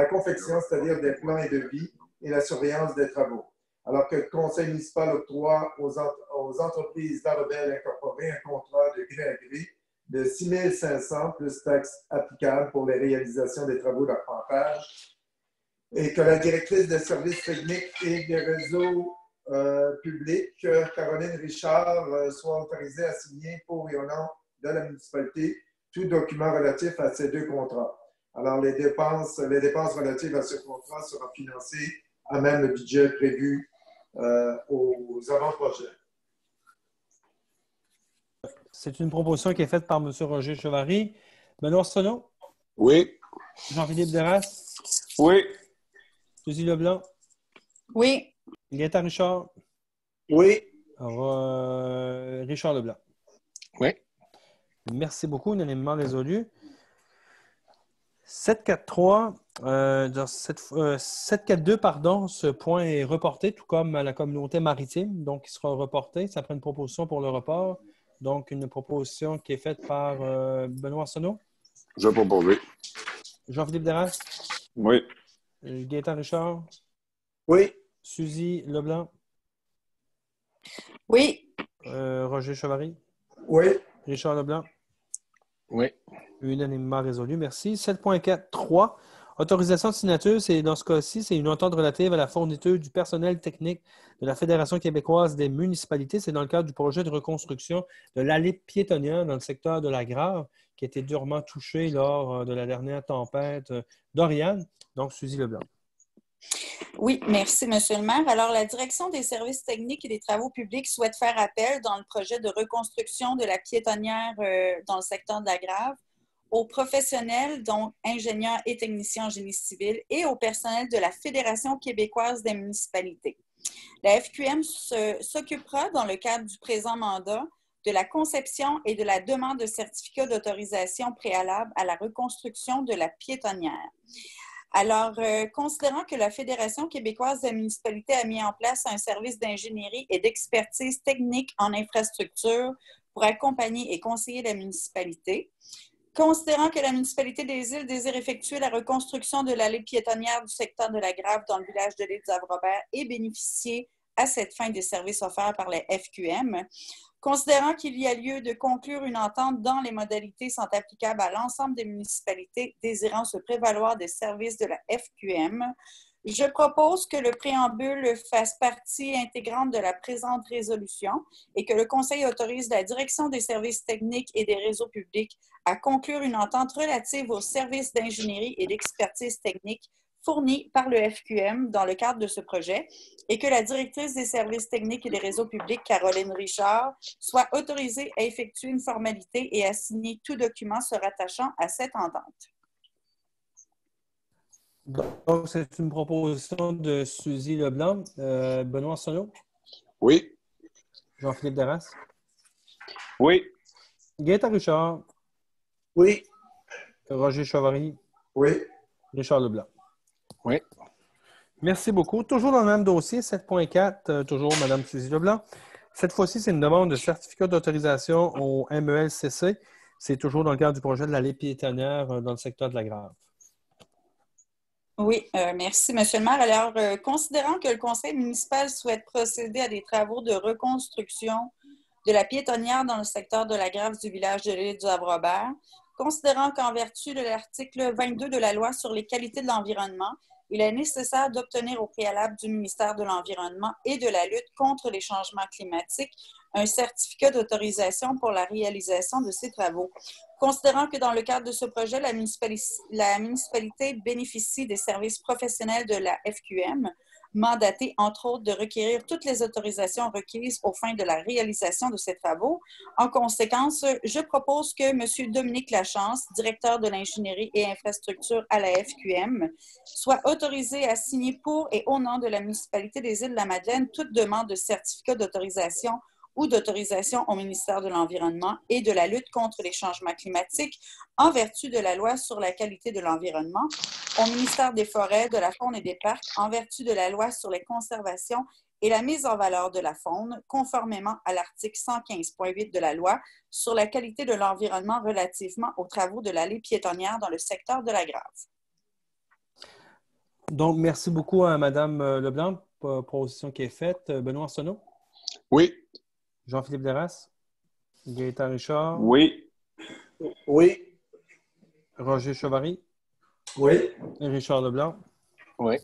confection, c'est-à-dire des plans et devis et la surveillance des travaux. Alors que le conseil municipal octroie aux entreprises La Rebelle incorporées un contrat de gré à gré de 6 500 plus taxes applicables pour les réalisations des travaux d'arpentage et que la directrice des services techniques et des réseaux publics, Caroline Richard, soit autorisée à signer pour et au nom de la municipalité tout document relatif à ces deux contrats. Alors, les dépenses relatives à ce contrat seront financées à même le budget prévu aux avant-projets. C'est une proposition qui est faite par M. Roger Chevary. Benoît Arsenault? Oui. Jean-Philippe Desrasses? Oui. Suzy Leblanc? Oui. Gaétan Richard? Oui. Richard Leblanc? Oui. Merci beaucoup, unanimement résolu. 7.4.3, 7.4.2, pardon, ce point est reporté, tout comme la communauté maritime, donc il sera reporté. Ça prend une proposition pour le report. Donc, une proposition qui est faite par Benoît Arsenault. Je vais proposer. Jean-Philippe Desrasses. Oui. Gaétan Richard. Oui. Suzy Leblanc. Oui. Roger Chevary. Oui. Richard Leblanc. Oui. Unanimement résolu. Merci. 7.4.3. Autorisation de signature, c'est dans ce cas-ci, c'est une entente relative à la fourniture du personnel technique de la Fédération québécoise des municipalités. C'est dans le cadre du projet de reconstruction de l'allée piétonnière dans le secteur de la Grave, qui a été durement touché lors de la dernière tempête Dorian. Donc, Suzy Leblanc. Oui, merci, M. le maire. Alors, la Direction des services techniques et des travaux publics souhaite faire appel dans le projet de reconstruction de la piétonnière dans le secteur de la Grave aux professionnels, dont ingénieurs et techniciens en génie civil, et au personnel de la Fédération québécoise des municipalités. La FQM s'occupera, dans le cadre du présent mandat, de la conception et de la demande de certificat d'autorisation préalable à la reconstruction de la piétonnière. Alors, considérant que la Fédération québécoise des municipalités a mis en place un service d'ingénierie et d'expertise technique en infrastructure pour accompagner et conseiller la municipalité, considérant que la municipalité des Îles désire effectuer la reconstruction de l'allée piétonnière du secteur de la Grave dans le village de l'île du Havre-Robert et bénéficier à cette fin des services offerts par la FQM, considérant qu'il y a lieu de conclure une entente dont les modalités sont applicables à l'ensemble des municipalités désirant se prévaloir des services de la FQM, je propose que le préambule fasse partie intégrante de la présente résolution et que le Conseil autorise la Direction des services techniques et des réseaux publics à conclure une entente relative aux services d'ingénierie et d'expertise technique fournis par le FQM dans le cadre de ce projet et que la directrice des services techniques et des réseaux publics, Caroline Richard, soit autorisée à effectuer une formalité et à signer tout document se rattachant à cette entente. Donc, c'est une proposition de Suzy Leblanc. Benoît Arsenault? Oui. Jean-Philippe Darras? Oui. Gaëtan Richard? Oui. Roger Chauvari? Oui. Richard Leblanc? Oui. Merci beaucoup. Toujours dans le même dossier, 7.4, toujours Mme Suzy Leblanc. Cette fois-ci, c'est une demande de certificat d'autorisation au MELCC. C'est toujours dans le cadre du projet de l'allée piétonnière dans le secteur de la Grave. Oui, merci, M. le maire. Alors, considérant que le conseil municipal souhaite procéder à des travaux de reconstruction de la piétonnière dans le secteur de la Grave du village de l'île du Havre-Robert, considérant qu'en vertu de l'article 22 de la loi sur les qualités de l'environnement, il est nécessaire d'obtenir au préalable du ministère de l'Environnement et de la lutte contre les changements climatiques un certificat d'autorisation pour la réalisation de ces travaux. Considérant que dans le cadre de ce projet, la municipalité bénéficie des services professionnels de la FQM, mandaté, entre autres, de requérir toutes les autorisations requises aux fins de la réalisation de ces travaux. En conséquence, je propose que M. Dominique Lachance, directeur de l'ingénierie et infrastructure à la FQM, soit autorisé à signer pour et au nom de la municipalité des Îles-de-la-Madeleine toute demande de certificat d'autorisation ou d'autorisation au ministère de l'Environnement et de la lutte contre les changements climatiques en vertu de la loi sur la qualité de l'environnement, au ministère des Forêts, de la Faune et des Parcs en vertu de la loi sur les conservations et la mise en valeur de la faune, conformément à l'article 115.8 de la loi sur la qualité de l'environnement relativement aux travaux de l'allée piétonnière dans le secteur de la Grave. Donc, merci beaucoup à Mme Leblanc pour la proposition qui est faite. Benoît Arsenault? Oui. Jean-Philippe Darras? Gaëtan Richard? Oui. Oui. Roger Chauvari? Oui. Et Richard Leblanc? Oui.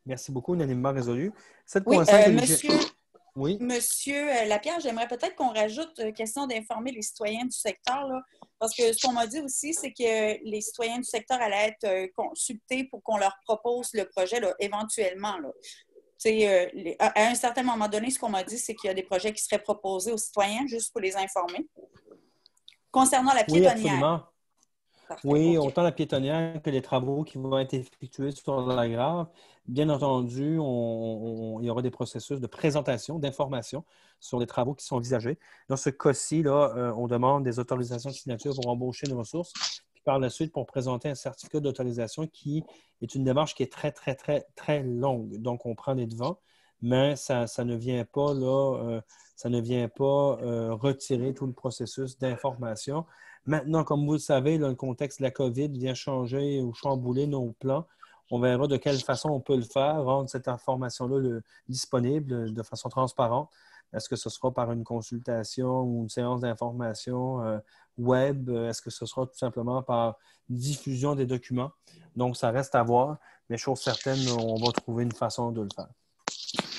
Merci beaucoup, unanimement résolu. 7.5, oui, Monsieur Lapierre, j'aimerais peut-être qu'on rajoute question d'informer les citoyens du secteur, là, parce que ce qu'on m'a dit aussi, c'est que les citoyens du secteur allaient être consultés pour qu'on leur propose le projet là, éventuellement. Là. À un certain moment donné, ce qu'on m'a dit, c'est qu'il y a des projets qui seraient proposés aux citoyens juste pour les informer. Concernant la piétonnière. Oui, absolument. Parfait, oui, okay. Autant la piétonnière que les travaux qui vont être effectués sur la Grave. Bien entendu, il y aura des processus de présentation, d'information sur les travaux qui sont envisagés. Dans ce cas-ci, on demande des autorisations de signature pour embaucher une ressource. Puis par la suite, pour présenter un certificat d'autorisation qui est une démarche qui est très, très, très, très longue. Donc, on prend les devants, mais ça ne vient pas, retirer tout le processus d'information. Maintenant, comme vous le savez, le contexte de la COVID vient changer ou chambouler nos plans. On verra de quelle façon on peut le faire, rendre cette information-là disponible de façon transparente. Est-ce que ce sera par une consultation ou une séance d'information web? Est-ce que ce sera tout simplement par diffusion des documents? Donc, ça reste à voir, mais chose certaine, on va trouver une façon de le faire.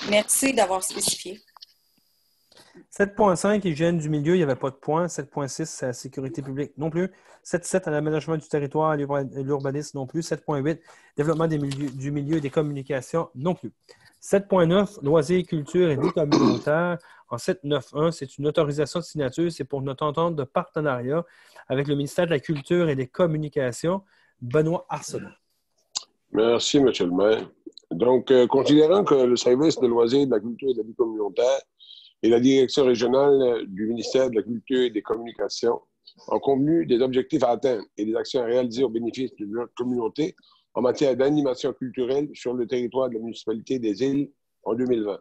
Merci d'avoir spécifié. 7.5, hygiène du milieu, il n'y avait pas de point. 7.6, c'est la sécurité publique non plus. 7.7, à l'aménagement du territoire et l'urbanisme non plus. 7.8, développement du milieu et des communications non plus. 7.9, loisirs, culture et vie communautaire. En 7.9.1, c'est une autorisation de signature. C'est pour notre entente de partenariat avec le ministère de la Culture et des Communications. Benoît Arsenault. Merci, M. le maire. Donc, considérant que le service de loisirs, de la culture et de la vie communautaire et la direction régionale du ministère de la Culture et des Communications ont convenu des objectifs à atteindre et des actions à réaliser au bénéfice de notre communauté en matière d'animation culturelle sur le territoire de la municipalité des Îles en 2020.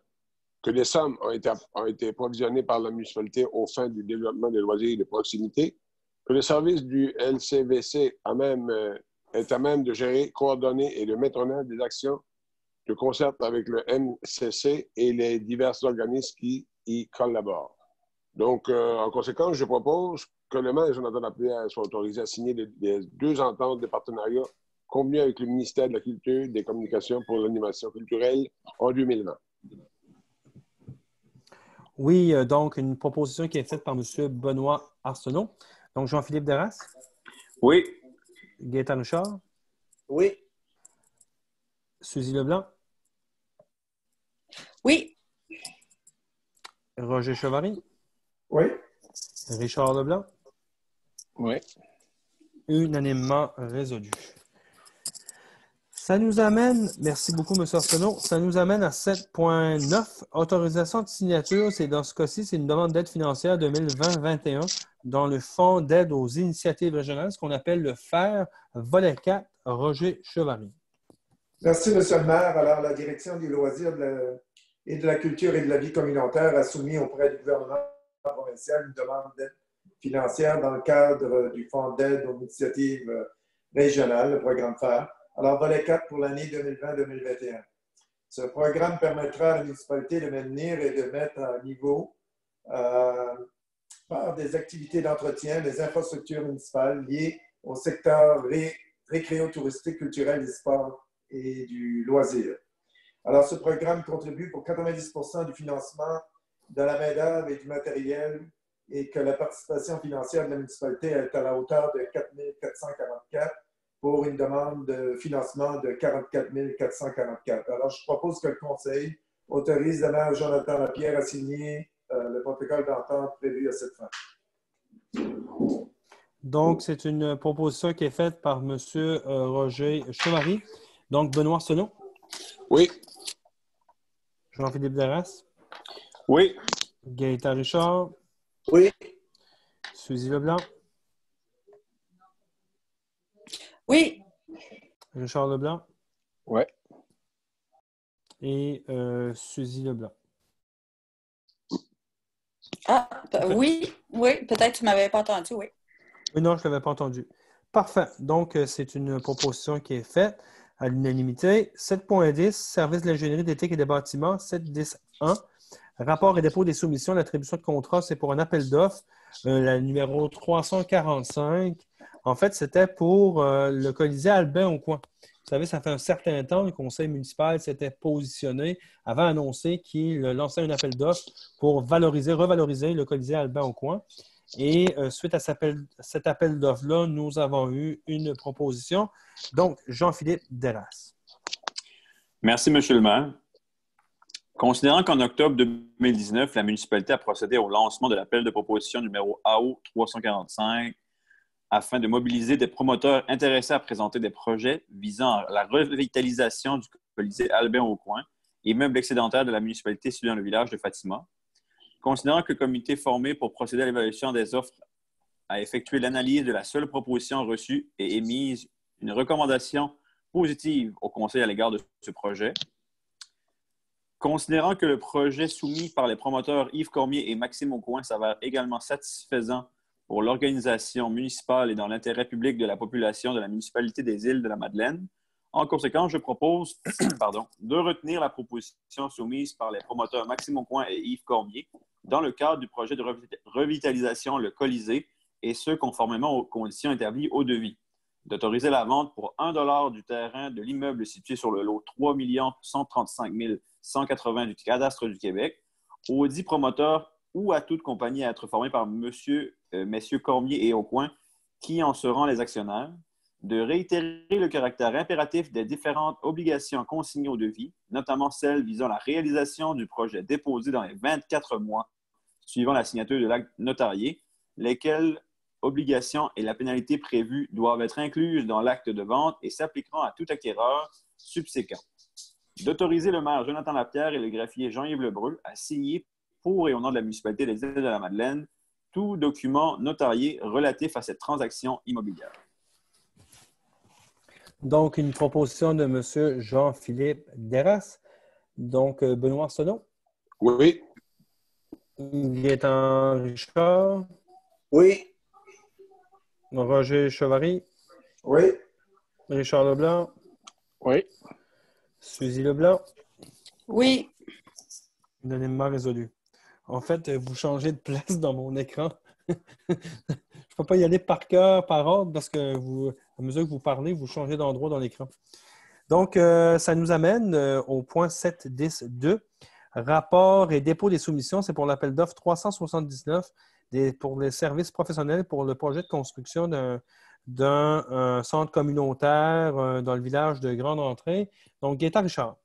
Que des sommes ont été provisionnées par la municipalité aux fins du développement des loisirs de proximité, que le service du LCVC est à même de gérer, coordonner et de mettre en œuvre des actions de concert avec le MCC et les divers organismes qui y collaborent. Donc, en conséquence, je propose que le maire Jonathan Lapierre soit autorisé à signer les 2 ententes de partenariat convenues avec le ministère de la Culture et des Communications pour l'animation culturelle en 2020. Oui, donc une proposition qui est faite par M. Benoît Arsenault. Donc, Jean-Philippe Deras. Oui. Gaétan Richard. Oui. Suzy Leblanc. Oui. Roger Chevary. Oui. Richard Leblanc. Oui. Unanimement résolu. Ça nous amène, merci beaucoup, M. Arsenault, ça nous amène à 7.9, autorisation de signature. Dans ce cas-ci, c'est une demande d'aide financière 2020-21 dans le Fonds d'aide aux initiatives régionales, ce qu'on appelle le FER, volet 4, Roger Chevary. Merci, M. le maire. Alors, la Direction des loisirs et de la culture et de la vie communautaire a soumis auprès du gouvernement provincial une demande d'aide financière dans le cadre du Fonds d'aide aux initiatives régionales, le programme FER. Alors, volet 4 pour l'année 2020-2021. Ce programme permettra à la municipalité de maintenir et de mettre à niveau par des activités d'entretien des infrastructures municipales liées au secteur récréo-touristique, culturel, des sports et du loisir. Alors, ce programme contribue pour 90% du financement de la main-d'œuvre et du matériel et que la participation financière de la municipalité est à la hauteur de 4 444 pour une demande de financement de 44 444. Alors, je propose que le Conseil autorise le maire Jonathan Lapierre à signer le protocole d'entente prévu à cette fin. Donc, c'est une proposition qui est faite par M. Roger Chevary. Donc, Benoît Arsenault. Oui. Jean-Philippe Deras. Oui. Gaétan Richard. Oui. Suzy Leblanc. Oui. Richard Leblanc. Oui. Et Suzy Leblanc. Ah, oui, peut-être que tu ne m'avais pas entendu, oui. Oui, non, je ne l'avais pas entendu. Parfait. Donc, c'est une proposition qui est faite à l'unanimité. 7.10, service de l'ingénierie d'éthique et des bâtiments, 7.10.1. Rapport et dépôt des soumissions, l'attribution de contrat, c'est pour un appel d'offres, la numéro 345. En fait, c'était pour le Colisée Albin au coin. Vous savez, ça fait un certain temps, le conseil municipal s'était positionné, avait annoncé qu'il lançait un appel d'offres pour revaloriser le Colisée Albin au coin. Et suite à cet appel d'offres-là, nous avons eu une proposition. Donc, Jean-Philippe Deras. Merci, M. le maire. Considérant qu'en octobre 2019, la municipalité a procédé au lancement de l'appel de proposition numéro AO 345 afin de mobiliser des promoteurs intéressés à présenter des projets visant à la revitalisation du Colisée Albin au coin, immeuble excédentaire de la municipalité situé dans le village de Fatima. Considérant que le comité formé pour procéder à l'évaluation des offres a effectué l'analyse de la seule proposition reçue et émise une recommandation positive au conseil à l'égard de ce projet. Considérant que le projet soumis par les promoteurs Yves Cormier et Maxime Aucoin s'avère également satisfaisant pour l'organisation municipale et dans l'intérêt public de la population de la municipalité des Îles-de-la-Madeleine, en conséquence, je propose de retenir la proposition soumise par les promoteurs Maxime Aucoin et Yves Cormier dans le cadre du projet de revitalisation Le Colisée, et ce, conformément aux conditions établies au devis. D'autoriser la vente pour 1 $ du terrain de l'immeuble situé sur le lot 3 135 180 du cadastre du Québec aux 10 promoteurs ou à toute compagnie à être formée par messieurs Cormier et Aucoin qui en seront les actionnaires, de réitérer le caractère impératif des différentes obligations consignées au devis, notamment celles visant la réalisation du projet déposé dans les 24 mois suivant la signature de l'acte notarié, lesquelles obligations et la pénalité prévue doivent être incluses dans l'acte de vente et s'appliqueront à tout acquéreur subséquent. d'autoriser le maire Jonathan Lapierre et le greffier Jean-Yves Lebreu à signer pour et au nom de la municipalité des Îles-de-la-Madeleine tout document notarié relatif à cette transaction immobilière. Donc, une proposition de M. Jean-Philippe Deras. Donc, Benoît Arsenault. Oui. Gaétan Richard. Oui. Roger Chevary. Oui. Richard Leblanc. Oui. Suzy Leblanc. Oui. Unanimement résolu. En fait, vous changez de place dans mon écran. Je ne peux pas y aller par cœur, par ordre, parce que à mesure que vous parlez, vous changez d'endroit dans l'écran. Donc, ça nous amène au point 7.10.2. Rapport et dépôt des soumissions, c'est pour l'appel d'offres 379 pour les services professionnels pour le projet de construction d'un centre communautaire dans le village de Grande-Entrée. Donc, Gaétan Richard.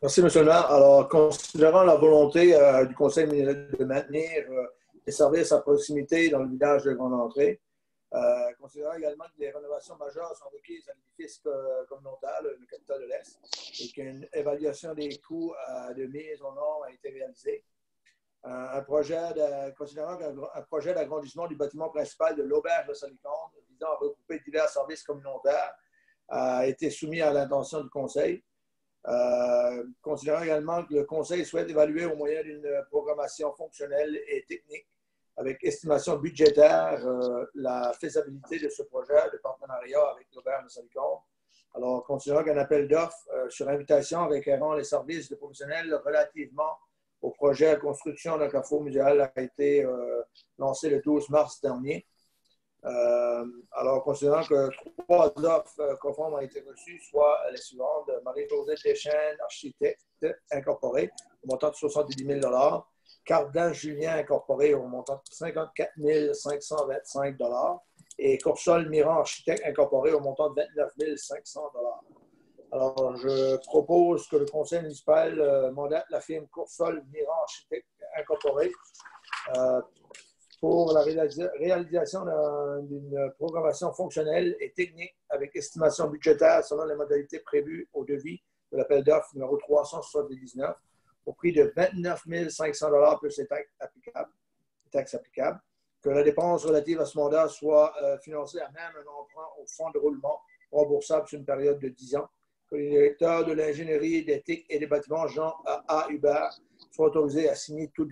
Merci, M. le maire. Alors, considérant la volonté du Conseil municipal de maintenir les services à proximité dans le village de Grande-Entrée, considérant également que des rénovations majeures sont requises à l'édifice communautaire, le Capitole de l'Est, et qu'une évaluation des coûts de mise aux normes a été réalisée. Considérant qu'un projet d'agrandissement du bâtiment principal de l'auberge de Saliconde visant à regrouper divers services communautaires a été soumis à l'intention du Conseil. Considérant également que le Conseil souhaite évaluer au moyen d'une programmation fonctionnelle et technique avec estimation budgétaire la faisabilité de ce projet de partenariat avec l'auberge de Saliconde. Alors, considérant qu'un appel d'offres sur invitation requérant les services de professionnels relativement au projet de construction d'un carrefour muséal a été lancé le 12 mars dernier. Alors, considérant que 3 offres conformes ont été reçues, soit les suivantes: Marie-Josée Deschênes, architecte incorporé, au montant de 70 000 $, Cardin Julien incorporé, au montant de 54 525 $, et Coursol Miran, architecte incorporé, au montant de 29 500 $. Alors, je propose que le conseil municipal mandate la firme Coursol Miran, architecte incorporé, pour la réalisation d'une programmation fonctionnelle et technique avec estimation budgétaire selon les modalités prévues au devis de l'appel d'offres numéro 379 au prix de 29 500 $ plus les taxes applicables. Que la dépense relative à ce mandat soit financée à même un emprunt au fonds de roulement remboursable sur une période de 10 ans. Que le directeur de l'ingénierie des TIC et des bâtiments, Jean A. Hubert, soit autorisé à signer tout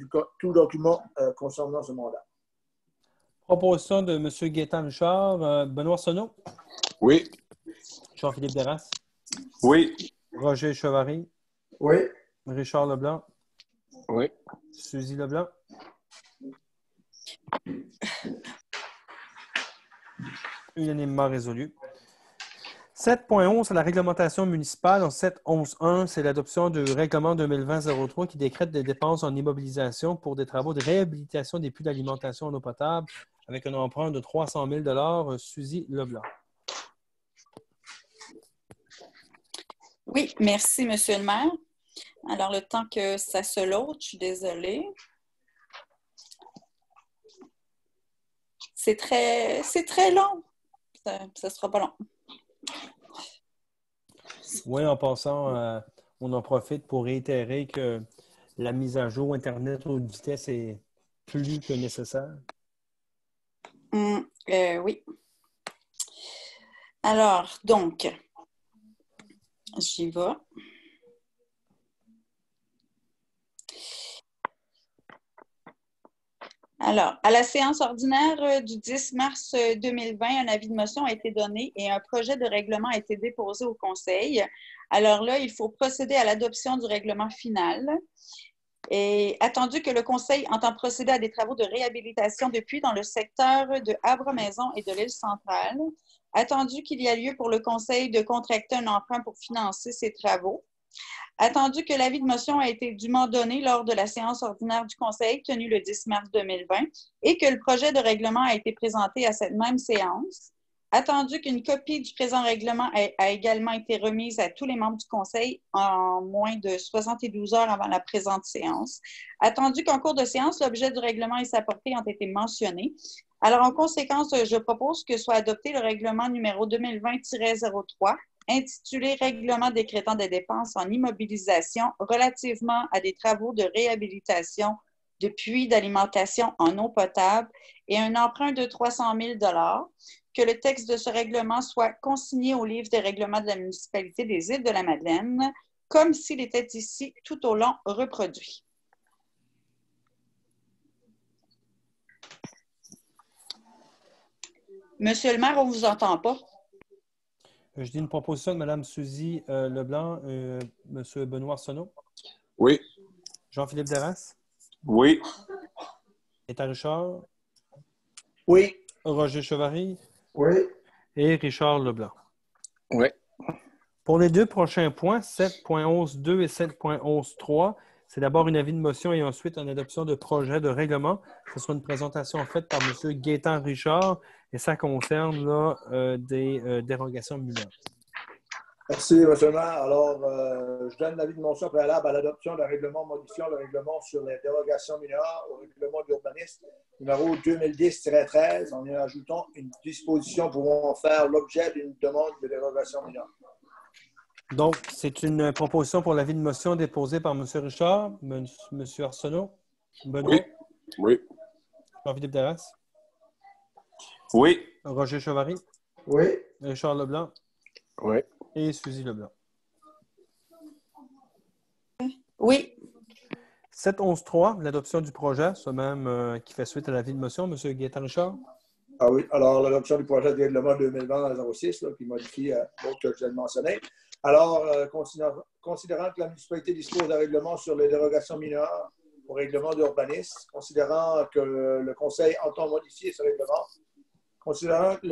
document concernant ce mandat. Proposition de M. Gaétan Richard. Benoît Arsenault. Oui. Jean-Philippe Deras. Oui. Roger Chevary. Oui. Richard Leblanc. Oui. Suzy Leblanc. Unanimement résolu. 7.11, c'est la réglementation municipale. En 7.11.1, c'est l'adoption du règlement 2020-03 qui décrète des dépenses en immobilisation pour des travaux de réhabilitation des puits d'alimentation en eau potable avec un emprunt de 300 000 $. Suzy Leblanc. Oui, merci, M. le maire. Alors, le temps que ça se load, je suis désolée. C'est très long. Ça ne sera pas long. Oui, en passant, on en profite pour réitérer que la mise à jour Internet haute vitesse est plus que nécessaire. Oui. Alors, donc, j'y vais. Alors, à la séance ordinaire du 10 mars 2020, un avis de motion a été donné et un projet de règlement a été déposé au Conseil. Alors là, il faut procéder à l'adoption du règlement final. Et attendu que le Conseil entend procéder à des travaux de réhabilitation de puits dans le secteur de Havre-Maison et de l'île centrale, attendu qu'il y a lieu pour le Conseil de contracter un emprunt pour financer ces travaux, attendu que l'avis de motion a été dûment donné lors de la séance ordinaire du Conseil tenue le 10 mars 2020 et que le projet de règlement a été présenté à cette même séance, attendu qu'une copie du présent règlement a également été remise à tous les membres du Conseil en moins de 72 heures avant la présente séance, attendu qu'en cours de séance, l'objet du règlement et sa portée ont été mentionnés. Alors, en conséquence, je propose que soit adopté le règlement numéro 2020-03 intitulé Règlement décrétant des dépenses en immobilisation relativement à des travaux de réhabilitation de puits d'alimentation en eau potable et un emprunt de 300 000 que le texte de ce règlement soit consigné au livre des règlements de la municipalité des Îles-de-la-Madeleine, comme s'il était ici tout au long reproduit. Monsieur le maire, on ne vous entend pas. Je dis une proposition de Mme Suzy Leblanc, M. Benoît Arsenault. Oui. Jean-Philippe Derras. Oui. Gaétan Richard. Oui. Roger Chevary. Oui. Et Richard Leblanc. Oui. Pour les deux prochains points, 7.11.2 et 7.11.3, c'est d'abord une avis de motion et ensuite une adoption de projet de règlement. Ce sera une présentation faite par M. Gaétan Richard et ça concerne là, des dérogations mineures. Merci, M. le maire. Alors, je donne l'avis de motion préalable à l'adoption d'un règlement modifiant le règlement sur les dérogations mineures au règlement de l'urbanisme numéro 2010-13 en y ajoutant une disposition pouvant faire l'objet d'une demande de dérogation mineure. Donc, c'est une proposition pour l'avis de motion déposée par M. Richard, M. Arsenault, Benoît. Oui. Oui. Jean-Philippe Derras. Oui. Roger Chevary. Oui. Richard Leblanc. Oui. Et Suzy Leblanc. Oui. 7.11.3, l'adoption du projet, ce même qui fait suite à l'avis de motion. M. Gaétan Richard. Ah oui, alors l'adoption du projet de règlement 2020-06 qui modifie l'autre que je viens de mentionner. Alors, considérant que la municipalité dispose d'un règlement sur les dérogations mineures au règlement d'urbanisme, considérant que le Conseil entend modifier ce règlement, considérant que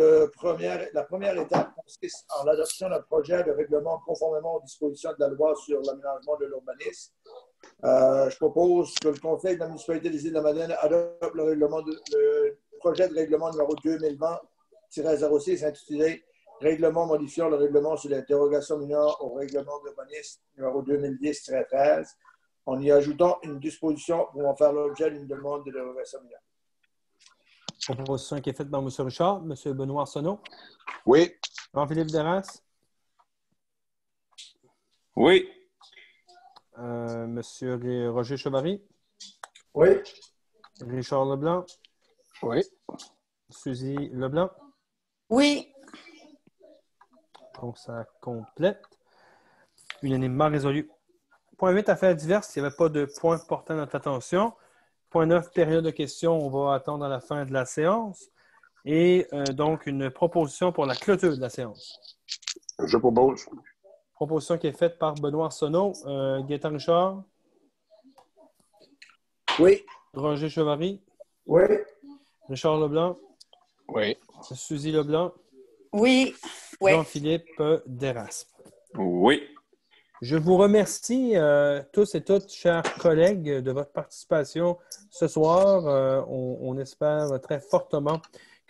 la première étape consiste en l'adoption d'un projet de règlement conformément aux dispositions de la loi sur l'aménagement de l'urbanisme, je propose que le Conseil de la municipalité des Îles-de-la-Madeleine adopte le projet de règlement numéro 2020-06 intitulé Règlement modifiant le règlement sur les dérogations mineures au règlement d'urbanisme numéro 2010-13 en y ajoutant une disposition pouvant faire l'objet d'une demande de dérogation mineure. Proposition qui est faite par M. Richard. M. Benoît Arsenault. Oui. Jean-Philippe Derras. Oui. M. Roger Chevary. Oui. Richard Leblanc. Oui. Suzy Leblanc. Oui. Donc, ça complète. Unanimement résolu. Point 8, affaires diverses. Il n'y avait pas de point portant notre attention. Point 9, période de questions. On va attendre à la fin de la séance. Et donc, une proposition pour la clôture de la séance. Je propose. Proposition qui est faite par Benoît Arsenault. Gaétan Richard. Oui. Roger Chevary. Oui. Richard Leblanc. Oui. Suzy Leblanc. Oui. Oui. Jean-Philippe Derras. Oui. Je vous remercie tous et toutes, chers collègues, de votre participation ce soir. On espère très fortement